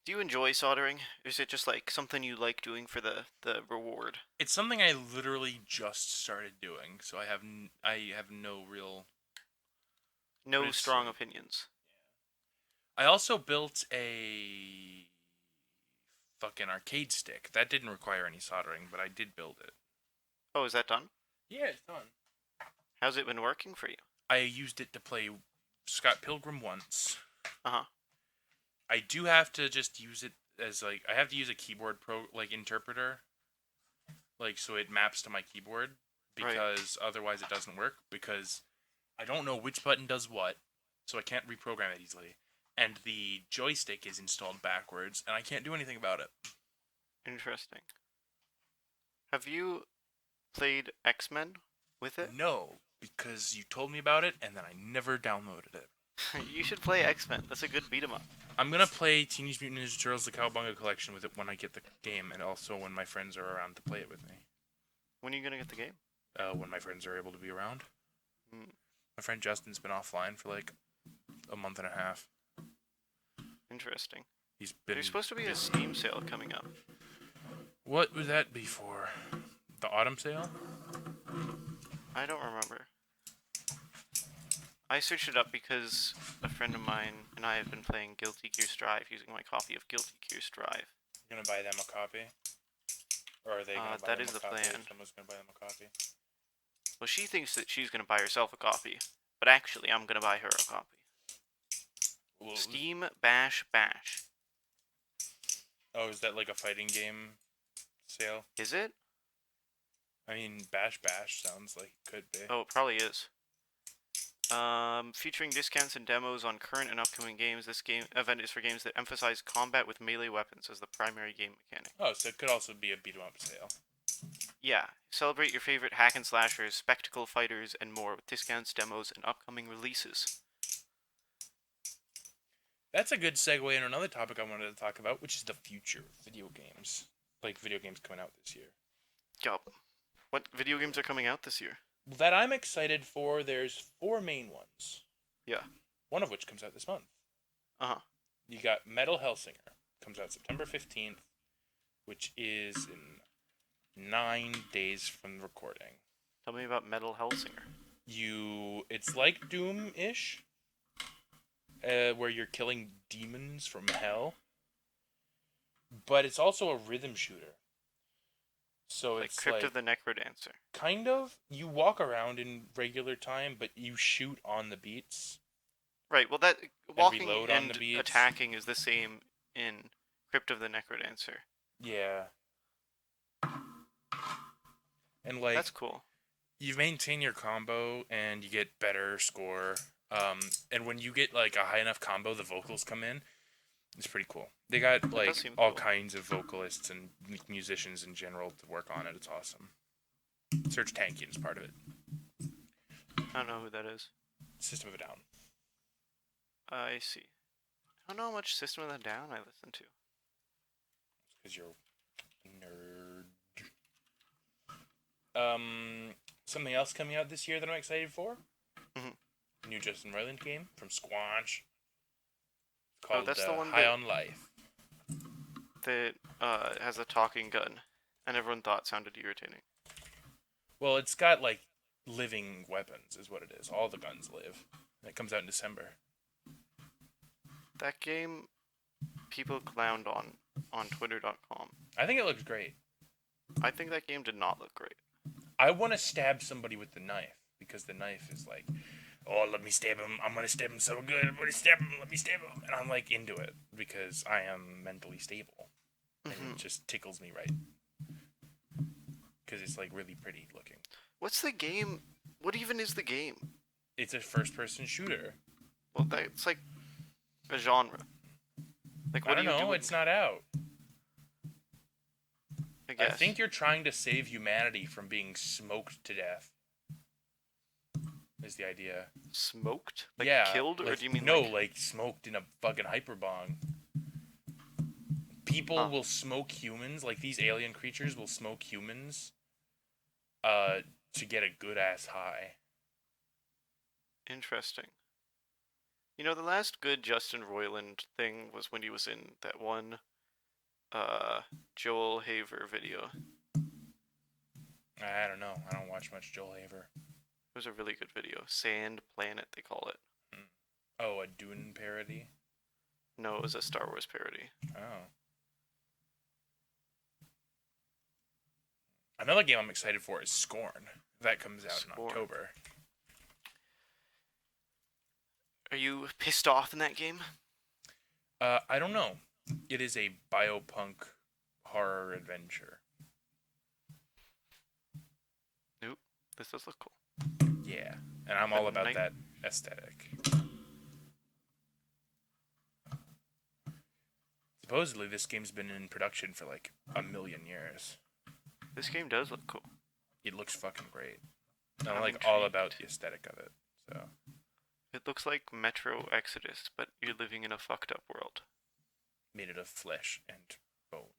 Do you enjoy soldering? Or is it just like something you like doing for the reward? It's something I literally just started doing, so I have no real. But No it's strong like opinions. I also built a fucking arcade stick. That didn't require any soldering, but I did build it. Oh, is that done? Yeah, it's done. How's it been working for you? I used it to play Scott Pilgrim once. Uh-huh. I do have to just use it as like I have to use a keyboard pro like interpreter, like so it maps to my keyboard Right. because otherwise it doesn't work because I don't know which button does what, so I can't reprogram it easily. And the joystick is installed backwards, and I can't do anything about it. Interesting. Have you played X-Men with it? No, because you told me about it, and then I never downloaded it. You should play X-Men. That's a good beat 'em up. I'm gonna play Teenage Mutant Ninja Turtles: The Cowabunga Collection with it when I get the game, and also when my friends are around to play it with me. When are you gonna get the game? When my friends are able to be around. Hmm. My friend Justin's been offline for like a month and a half. Interesting. He's been. There's supposed to be a Steam sale coming up. What would that be for? The autumn sale? I don't remember. I searched it up because a friend of mine and I have been playing Guilty Gear Strive using my copy of Guilty Gear Strive. You gonna buy them a copy? Or are they gonna buy That them is a the copy? plan. Someone's gonna buy them a copy. Well, she thinks that she's gonna buy herself a copy, but actually, I'm gonna buy her a copy. Well, Steam Bash Bash. oh, is that like a fighting game sale? Is it? I mean, Bash Bash sounds like it could be. Oh, it probably is. Featuring discounts and demos on current and upcoming games, this game event is for games that emphasize combat with melee weapons as the primary game mechanic. Oh, so it could also be a beat 'em up sale. Yeah, celebrate your favorite hack and slashers, spectacle fighters, and more with discounts, demos, and upcoming releases. That's a good segue into another topic I wanted to talk about, which is the future of video games. Like video games coming out this year. Yup. What video games are coming out this year? That I'm excited for, there's 4 main ones. Yeah. One of which comes out this month. Uh-huh. You got Metal Hellsinger. Comes out September 15th, which is in 9 days from recording. Tell me about Metal Hellsinger. It's like Doom-ish, where you're killing demons from hell, but it's also a rhythm shooter. So Like it's Crypt like of the Necrodancer. kind of you walk around in regular time, but you shoot on the beats. Right, well that walking reload on and the beats. attacking is the same in Crypt of the Necrodancer. Yeah. And like That's cool. you maintain your combo and you get better score. And when you get like a high enough combo, the vocals come in. It's pretty cool. They got like does seem all cool. kinds of vocalists and musicians in general to work on it. It's awesome. Serge Tankian's part of it. I don't know who that is. System of a Down. I see. I don't know how much System of a Down I listen to. Because you're a nerd. Something else coming out this year that I'm excited for. Mhm. New Justin Roiland game from Squanch. Called that's the one High that- on Life. That has a talking gun, and everyone thought sounded irritating. Well, it's got like living weapons, is what it is. All the guns live. And it comes out in December. That game, people clowned on Twitter.com. I think it looks great. I think that game did not look great. I want to stab somebody with the knife because the knife is like, oh, let me stab him. I'm gonna stab him so good. I'm gonna stab him. Let me stab him. And I'm like into it because I am mentally stable, and Mhm. it just tickles me right because it's like really pretty looking. What's the game? What even is the game? It's a first-person shooter. Well, that's like a genre. Like, what I don't do you know. do? It's not out. I I guess. think you're trying to save humanity from being smoked to death. Is the idea. Smoked? Like yeah, killed, or like, do you mean no, like... smoked in a fucking hyperbong? People Huh. will smoke humans, like these alien creatures will smoke humans, to get a good ass high. Interesting. You know, the last good Justin Roiland thing was when he was in that one Joel Haver video. I don't know. I don't watch much Joel Haver. It was a really good video. Sand Planet, they call it. Oh, a Dune parody? No, it was a Star Wars parody. Oh. Another game I'm excited for is Scorn. That comes out in Scorn. October. Are you pissed off in that game? I don't know. It is a biopunk horror adventure. Nope. This does look cool. Yeah, and I'm all about that aesthetic. Supposedly, this game's been in production for like 1,000,000 years. This game does look cool. It looks fucking great. I'm I'm like all intrigued. about the aesthetic of it. So It looks like Metro Exodus, but you're living in a fucked up world. made it of flesh and bone.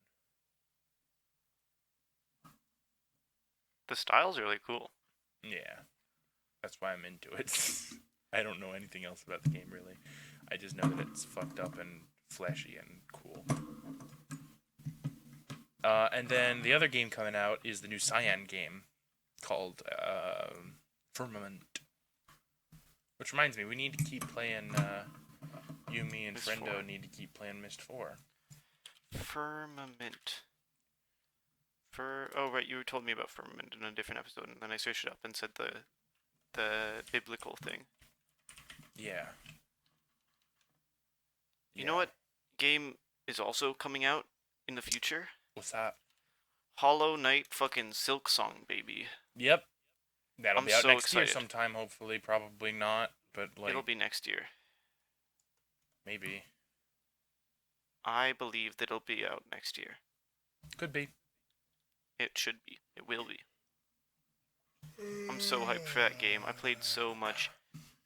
The style's really cool. Yeah, that's why I'm into it. I don't know anything else about the game really. I just know that it's fucked up and fleshy and cool. And then the other game coming out is the new Cyan game called Firmament. Which reminds me, we need to keep playing. You, me, and Mist Friendo 4. need to keep playing Mist 4. Firmament. Oh right, you told me about Firmament in a different episode, and then I searched it up and said the biblical thing. Yeah. You know what game is also coming out in the future? What's that? Hollow Knight fucking Silk Song, baby. Yep. That'll I'm be out so next year excited. sometime, hopefully. Probably not, but like It'll be next year. maybe. I believe that it'll be out next year. Could be. It should be. It will be. I'm so hyped for that game. I played so much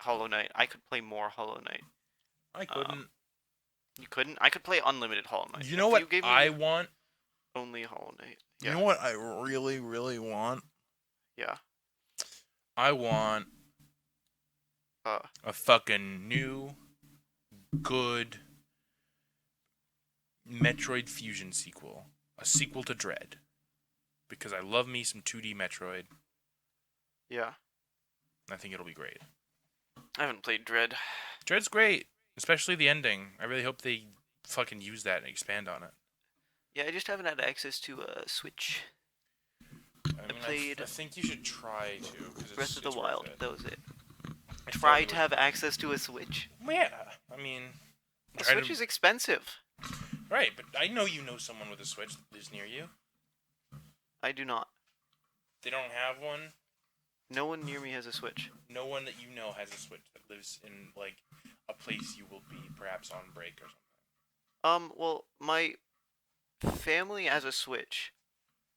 Hollow Knight. I could play more Hollow Knight. I couldn't. You couldn't? I could play unlimited Hollow Knight. You know If what you gave me I want? only Hollow Knight. You Yeah. know what I really, really want? Yeah. I want Uh, a fucking new, good Metroid Fusion sequel. A sequel to Dread. Because I love me some 2D Metroid. yeah. I think it'll be great. I haven't played Dread. Dread's great. Especially the ending. I really hope they fucking use that and expand on it. Yeah, I just haven't had access to a Switch. I mean, played I think you should try to. Cause Breath of the it's worth Wild. it. That was it. I Try probably to would- have access to a Switch. Yeah, I mean... The try Switch to- is expensive. Right, but I know you know someone with a Switch that lives near you. I do not. They don't have one. No one near me has a Switch. No one that you know has a Switch that lives in, like, a place you will be perhaps on break or something. Well, my family has a Switch,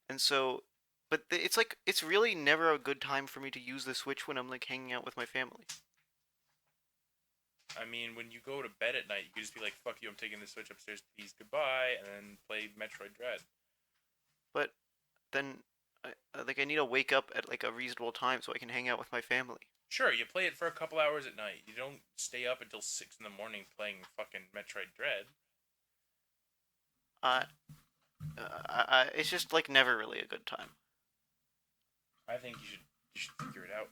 and so, but it's like it's really never a good time for me to use the Switch when I'm like hanging out with my family. I mean, when you go to bed at night, you can just be like, fuck you, I'm taking the Switch upstairs, please, goodbye, and then play Metroid Dread. But then, I need to wake up at like a reasonable time so I can hang out with my family. Sure, you play it for a couple hours at night. You don't stay up until 6 in the morning playing fucking Metroid Dread. It's just like never really a good time. I think you should figure it out.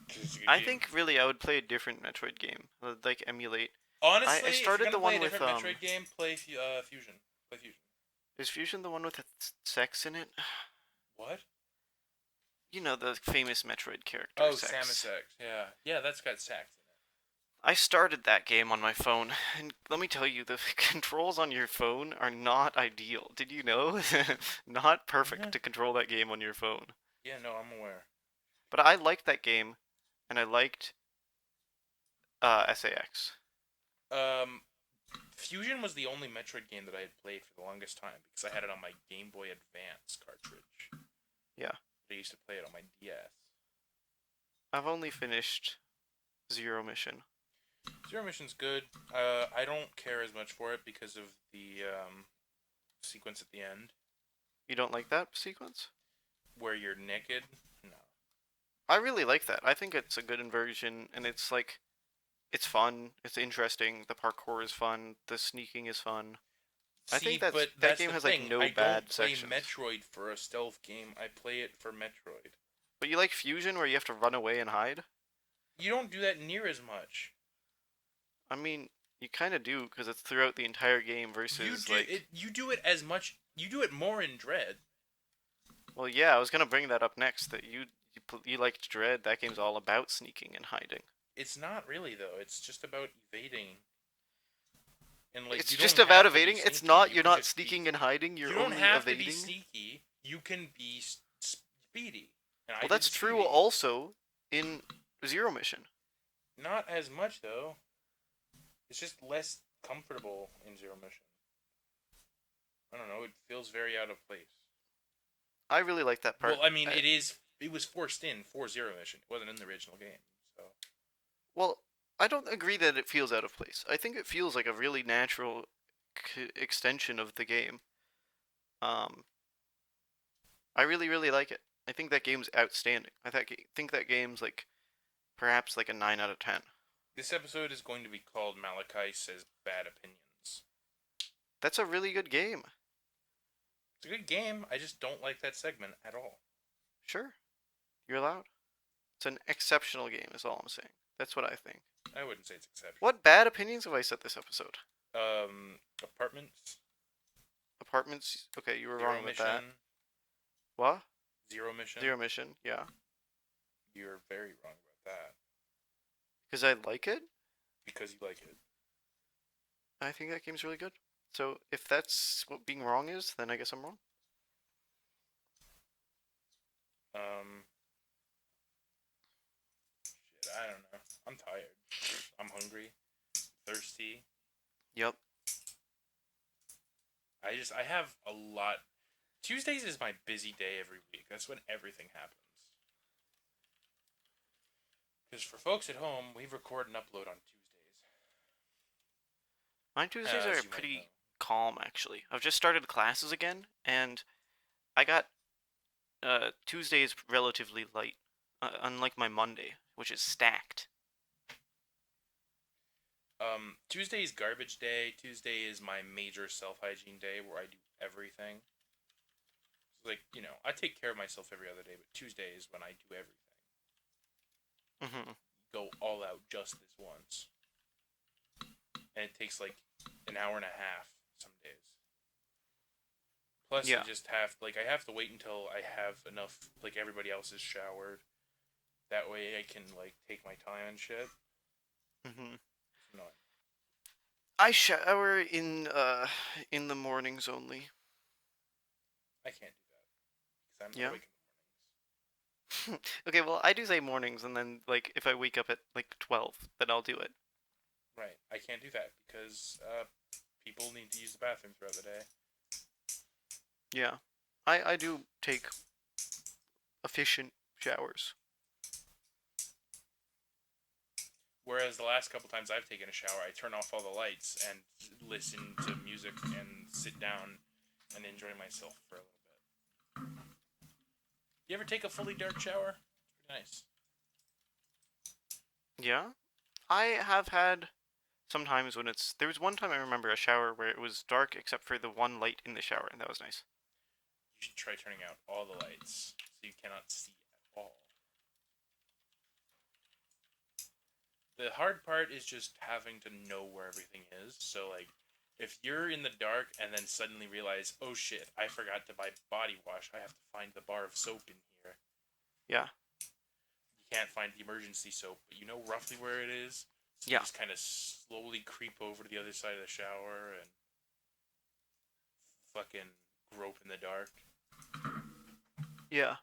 'Cause it's a good I game. think really I would play a different Metroid game, like emulate. Honestly, I started if the you're gonna play one a with, different Metroid game, play Fusion. Play Fusion. Is Fusion the one with the sex in it? What? You know, the famous Metroid character. Oh, Sex. Samus X. Yeah. Yeah, that's got Sax in it. I started that game on my phone, and let me tell you, the controls on your phone are not ideal. Did you know? Not perfect Yeah. to control that game on your phone. Yeah, no, I'm aware. But I liked that game, and I liked SAX. Fusion was the only Metroid game that I had played for the longest time because I had it on my Game Boy Advance cartridge. Yeah. I used to play it on my DS. I've only finished Zero Mission. Zero Mission's good. I don't care as much for it because of the sequence at the end You don't like that sequence? where you're naked. No. I really like that. I think it's a good inversion, and it's like It's fun. It's interesting. The parkour is fun. The sneaking is fun. I think See, but that that's game the has like thing. no I don't bad play sections. Metroid for a stealth game. I play it for Metroid. But you like Fusion where you have to run away and hide? You don't do that near as much. I mean, you kind of do because it's throughout the entire game You versus do like. it. You do it as much. You do it more in Dread. Well, yeah, I was gonna bring that up next. That you liked Dread. That game's all about sneaking and hiding. It's not really though. It's just about evading. And like It's you just don't about have to be evading. It's sneaky. not. You You're can not just be. sneaking and hiding. You You're don't only have to be evading. sneaky. You can be speedy. And I Well, did that's true speedy. also in Zero Mission. Not as much though. It's just less comfortable in Zero Mission. I don't know. It feels very out of place. I really like that part. Well, I mean, it is. It was forced in for Zero Mission. It wasn't in the original game. So Well, I don't agree that it feels out of place. I think it feels like a really natural extension of the game. Um, I really, really like it. I think that game's outstanding. Think that game's like perhaps like a 9 out of 10. this episode is going to be called Malachi Says Bad Opinions. That's a really good game. It's a good game. I just don't like that segment at all. Sure, you're allowed. It's an exceptional game, is all I'm saying. That's what I think. I wouldn't say it's exceptional. What bad opinions have I said this episode? Apartments. Apartments. Okay, you were Zero wrong with Mission. that. What? Zero Mission. Zero Mission. Yeah, You're very wrong about that because I like it. because you like it. I think that game's really good. So if that's what being wrong is, then I guess I'm wrong. Shit, I don't know. I'm tired. I'm hungry. Thirsty. Yep. I have a lot. Tuesdays is my busy day every week. That's when everything happens. Because for folks at home, we record and upload on Tuesdays. My Tuesdays As are you might pretty know. calm, actually. I've just started classes again, and I got Tuesdays relatively light, unlike my Monday, which is stacked. Tuesday is garbage day. Tuesday is my major self-hygiene day where I do everything. So like, I take care of myself every other day, but Tuesday is when I do everything. Mm-hmm. Go all out just this once. And it takes like an hour and a half some days. Plus, Yeah. I have to wait until I have enough, like everybody else is showered. That way I can, like, take my time and shit. Mm-hmm. It's annoying. I shower in the mornings only. I can't do that. Because I'm Yeah. awake in the mornings. Okay, well, I do say mornings, and then like if I wake up at like 12, then I'll do it. Right. I can't do that because people need to use the bathroom throughout the day. Yeah, I do take efficient showers. Whereas the last couple times I've taken a shower, I turn off all the lights and listen to music and sit down and enjoy myself for a little bit. You ever take a fully dark shower? It's pretty nice. Yeah, I have had sometimes when it's. There was one time I remember a shower where it was dark except for the one light in the shower, and that was nice. You should try turning out all the lights so you cannot see at all. The hard part is just having to know where everything is. So, like, if you're in the dark and then suddenly realize, oh shit, I forgot to buy body wash, I have to find the bar of soap in here. Yeah. You can't find the emergency soap, but you know roughly where it is. So Yeah. you just kind of slowly creep over to the other side of the shower and fucking grope in the dark. Yeah.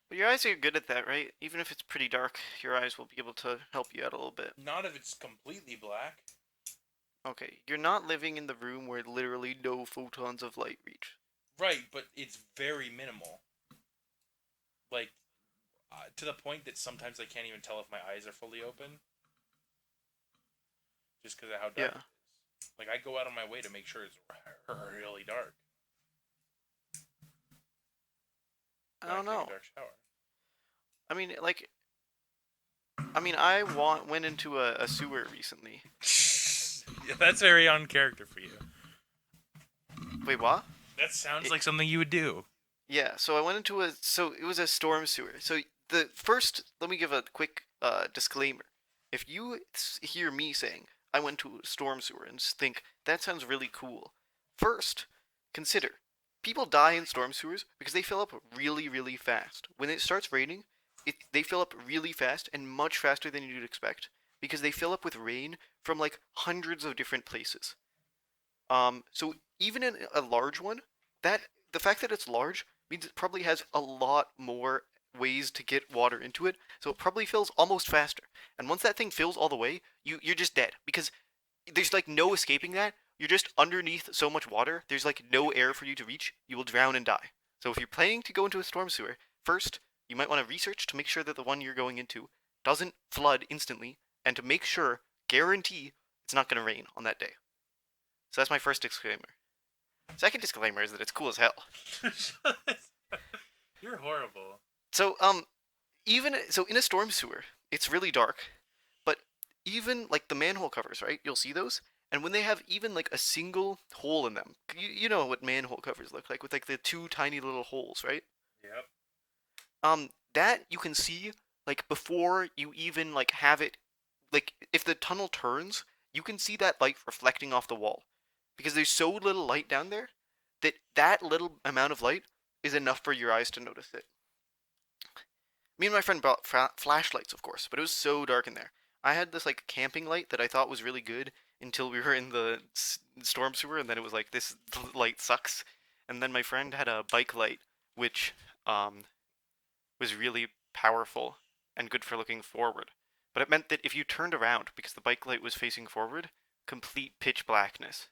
But your eyes are good at that, right? Even if it's pretty dark, your eyes will be able to help you out a little bit. Not if it's completely black. Okay, you're not living in the room where literally no photons of light reach. Right, but it's very minimal. Like, to the point that sometimes I can't even tell if my eyes are fully open. Just because of how dark Yeah. it is. Like, I go out of my way to make sure it's really dark. I don't When take know. a dark shower. I mean, like, I mean, went into a sewer recently. Yeah, that's very on character for you. Wait, what? That sounds It- like something you would do. Yeah, so I went into so it was a storm sewer. So the first, let me give a quick disclaimer. If you hear me saying I went to a storm sewer and just think that sounds really cool, first consider people die in storm sewers because they fill up really, really fast. When it starts raining, they fill up really fast and much faster than you'd expect because they fill up with rain from like hundreds of different places. So even in a large one, that the fact that it's large means it probably has a lot more ways to get water into it, so it probably fills almost faster. And once that thing fills all the way, you're just dead because there's like no escaping that. You're just underneath so much water. There's like no air for you to reach. You will drown and die. So if you're planning to go into a storm sewer, first you might want to research to make sure that the one you're going into doesn't flood instantly, and to make sure, guarantee, it's not going to rain on that day. So that's my first disclaimer. Second disclaimer is that it's cool as hell. You're horrible. So even so in a storm sewer, it's really dark, but even like the manhole covers, right? You'll see those, and when they have even like a single hole in them, you know what manhole covers look like with like the two tiny little holes, right? Yep. That you can see like before you even like have it, like if the tunnel turns, you can see that light reflecting off the wall, because there's so little light down there that that little amount of light is enough for your eyes to notice it. Me and my friend brought flashlights, of course, but it was so dark in there. I had this like camping light that I thought was really good until we were in the storm sewer, and then it was like this light sucks. And then my friend had a bike light, which was really powerful and good for looking forward. But it meant that if you turned around because the bike light was facing forward, complete pitch blackness.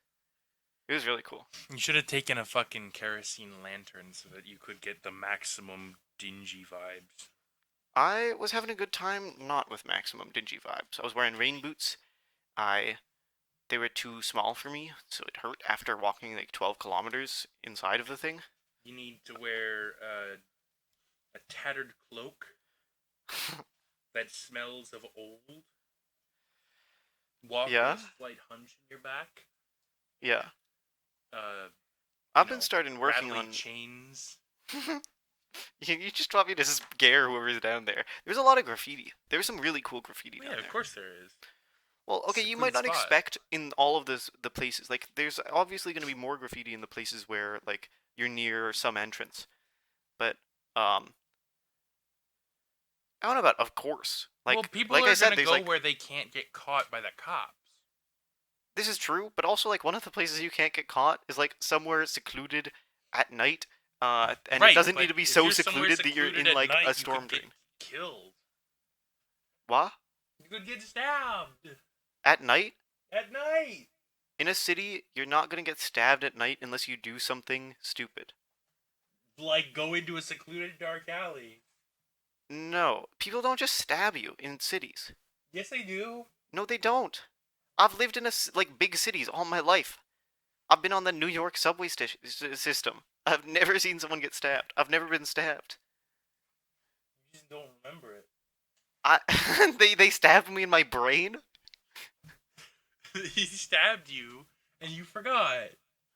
It was really cool. You should have taken a fucking kerosene lantern so that you could get the maximum dingy vibes. I was having a good time, not with maximum dingy vibes. I was wearing rain boots. They were too small for me, so it hurt after walking like 12 kilometers inside of the thing. You need to wear a tattered cloak that smells of old. Walk Yeah? with a slight hunch in your back. Yeah. Uh, I've you been know, starting working rattly on. chains. You just want me to scare whoever's down there. There's a lot of graffiti. There's some really cool graffiti down Yeah, there. of course there is. Well, okay, you might Secluded not spot. expect in all of the places. Like, there's obviously going to be more graffiti in the places where like you're near some entrance. But I don't know about of course. Like, well, people like are I said, gonna there's go like where they can't get caught by the cops. this is true, but also like one of the places you can't get caught is like somewhere secluded at night. And Right, it doesn't but need to be if so you're somewhere secluded that you're secluded in at like night, a you storm could get drain. killed. What? You could get stabbed At night? at night. In a city, you're not gonna get stabbed at night unless you do something stupid. Like go into a secluded dark alley. No, people don't just stab you in cities. Yes, they do. No, they don't. I've lived in like big cities all my life. I've been on the New York subway system. I've never seen someone get stabbed. I've never been stabbed. You just don't remember it. They stabbed me in my brain. He stabbed you, and you forgot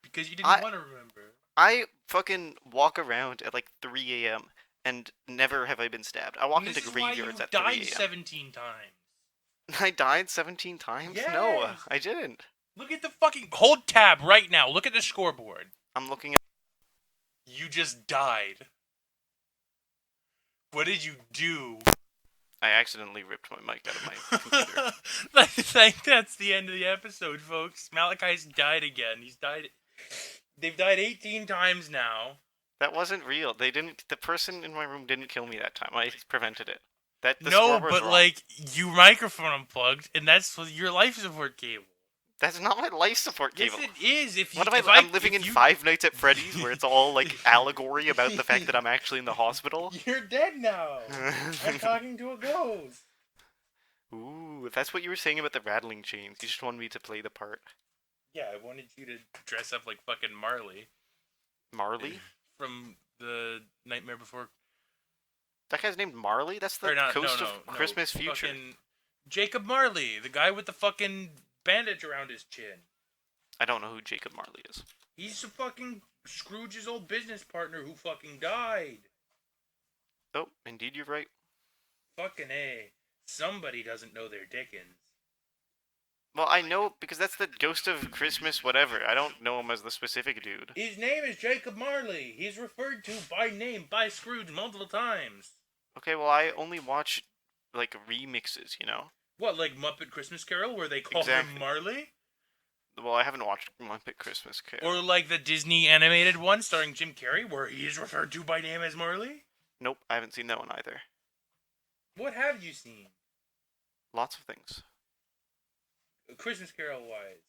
because you didn't I- want to remember. I fucking walk around at like 3 a.m. and never have I been stabbed. I walk And into this is why you graveyards at 3 died a.m. 17 times. I died 17 times? No, Yes. I didn't. Look at the fucking hold tab right now. Look at the scoreboard. I'm looking at. You just died. What did you do? I accidentally ripped my mic out of my computer. I think that's the end of the episode, folks. Malachi's died again. He's died. They've died 18 times now. That wasn't real. They didn't. The person in my room didn't kill me that time. I prevented it. The No, score was but wrong. like you microphone unplugged, and that's your life support cable. That's not my life support cable. Yes, it is. If you, What am if I'm living if in you- Five Nights at Freddy's, where it's all like allegory about the fact that I'm actually in the hospital. You're dead now. I'm talking to a ghost. Ooh, if that's what you were saying about the rattling chains. You just wanted me to play the part. Yeah, I wanted you to dress up like fucking Marley Marley? from the Nightmare Before That guy's named Marley? That's the Or not, Coast no, of no, Christmas Future. Fucking Jacob Marley, the guy with the fucking bandage around his chin. I don't know who Jacob Marley is. He's the fucking Scrooge's old business partner who fucking died. Oh, indeed you're right. Fucking A. Somebody doesn't know their Dickens. Well, I know because that's the Ghost of Christmas whatever. I don't know him as the specific dude. His name is Jacob Marley. He's referred to by name by Scrooge multiple times. Okay, well, I only watch, like, remixes, you know? What, like Muppet Christmas Carol, where they call Exactly. him Marley? Well, I haven't watched Muppet Christmas Carol. Or like the Disney animated one starring Jim Carrey, where he is referred to by name as Marley? Nope, I haven't seen that one either. What have you seen? Lots of things. Christmas Carol wise.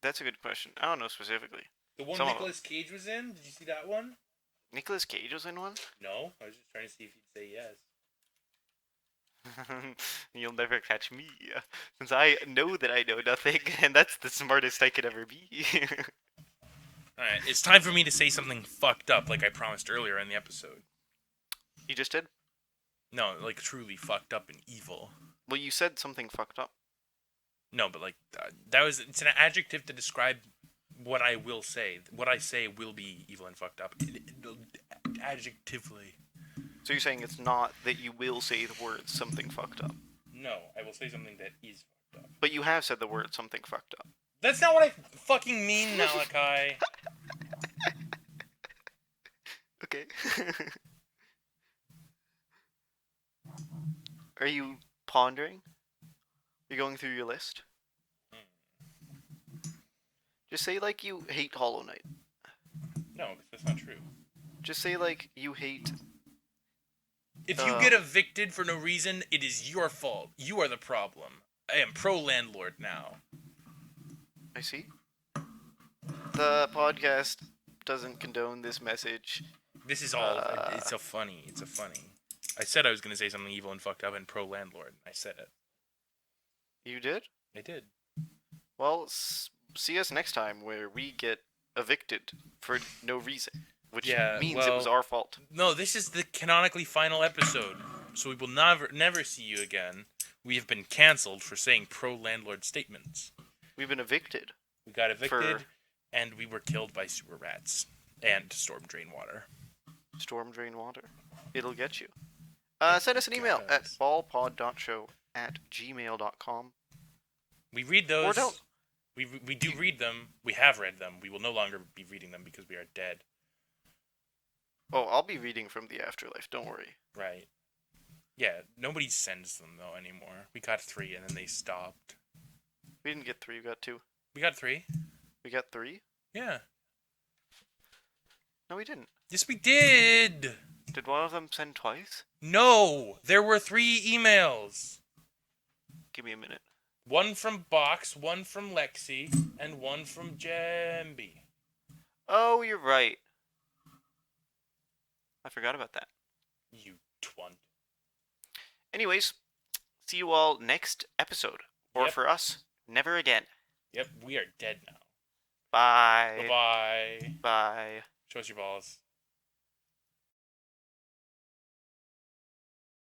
That's a good question. I don't know specifically. The one Some of Nicolas Cage was in? Did you see that one? Nicolas Cage was in one? No, I was just trying to see if you'd say yes. You'll never catch me, since I know that I know nothing, and that's the smartest I could ever be. Alright, it's time for me to say something fucked up like I promised earlier in the episode. You just did? No, like truly fucked up and evil. Well, you said something fucked up. No, but like, it's an adjective to describe what I will say. What I say will be evil and fucked up. Adjectively. So you're saying it's not that you will say the word something fucked up. No, I will say something that is fucked up. But you have said the word something fucked up. That's not what I fucking mean, Malachi. Okay. Are you pondering? You're going through your list? Just say like you hate Hollow Knight. No, that's not true. Just say like you hate... If you get evicted for no reason, it is your fault. You are the problem. I am pro-landlord now. I see. The podcast doesn't condone this message. This is all... it's a funny. I said I was going to say something evil and fucked up and pro-landlord. I said it. You did? I did. Well, see us next time where we get evicted for no reason. Which means it was our fault. No, this is the canonically final episode. So we will never see you again. We have been cancelled for saying pro-landlord statements. We've been evicted. We got evicted, and we were killed by sewer rats and storm drain water. Storm drain water. It'll get you. Send us an email at ballpod.show@gmail.com. We read those. Or don't. We do read them. We have read them. We will no longer be reading them because we are dead. Oh, I'll be reading from the afterlife. Don't worry. Right. Yeah, nobody sends them, though, anymore. We got 3, and then they stopped. We didn't get 3, we got 2. We got 3? We got 3? Yeah. No, we didn't. Yes, we did! Did one of them send twice? No! There were 3 emails. Give me a minute. One from Box, one from Lexi, and one from Jambi. Oh, you're right. I forgot about that. You twunt. Anyways, see you all next episode. Or for us, never again. Yep, we are dead now. Bye. Bye-bye. Bye. Show us your balls.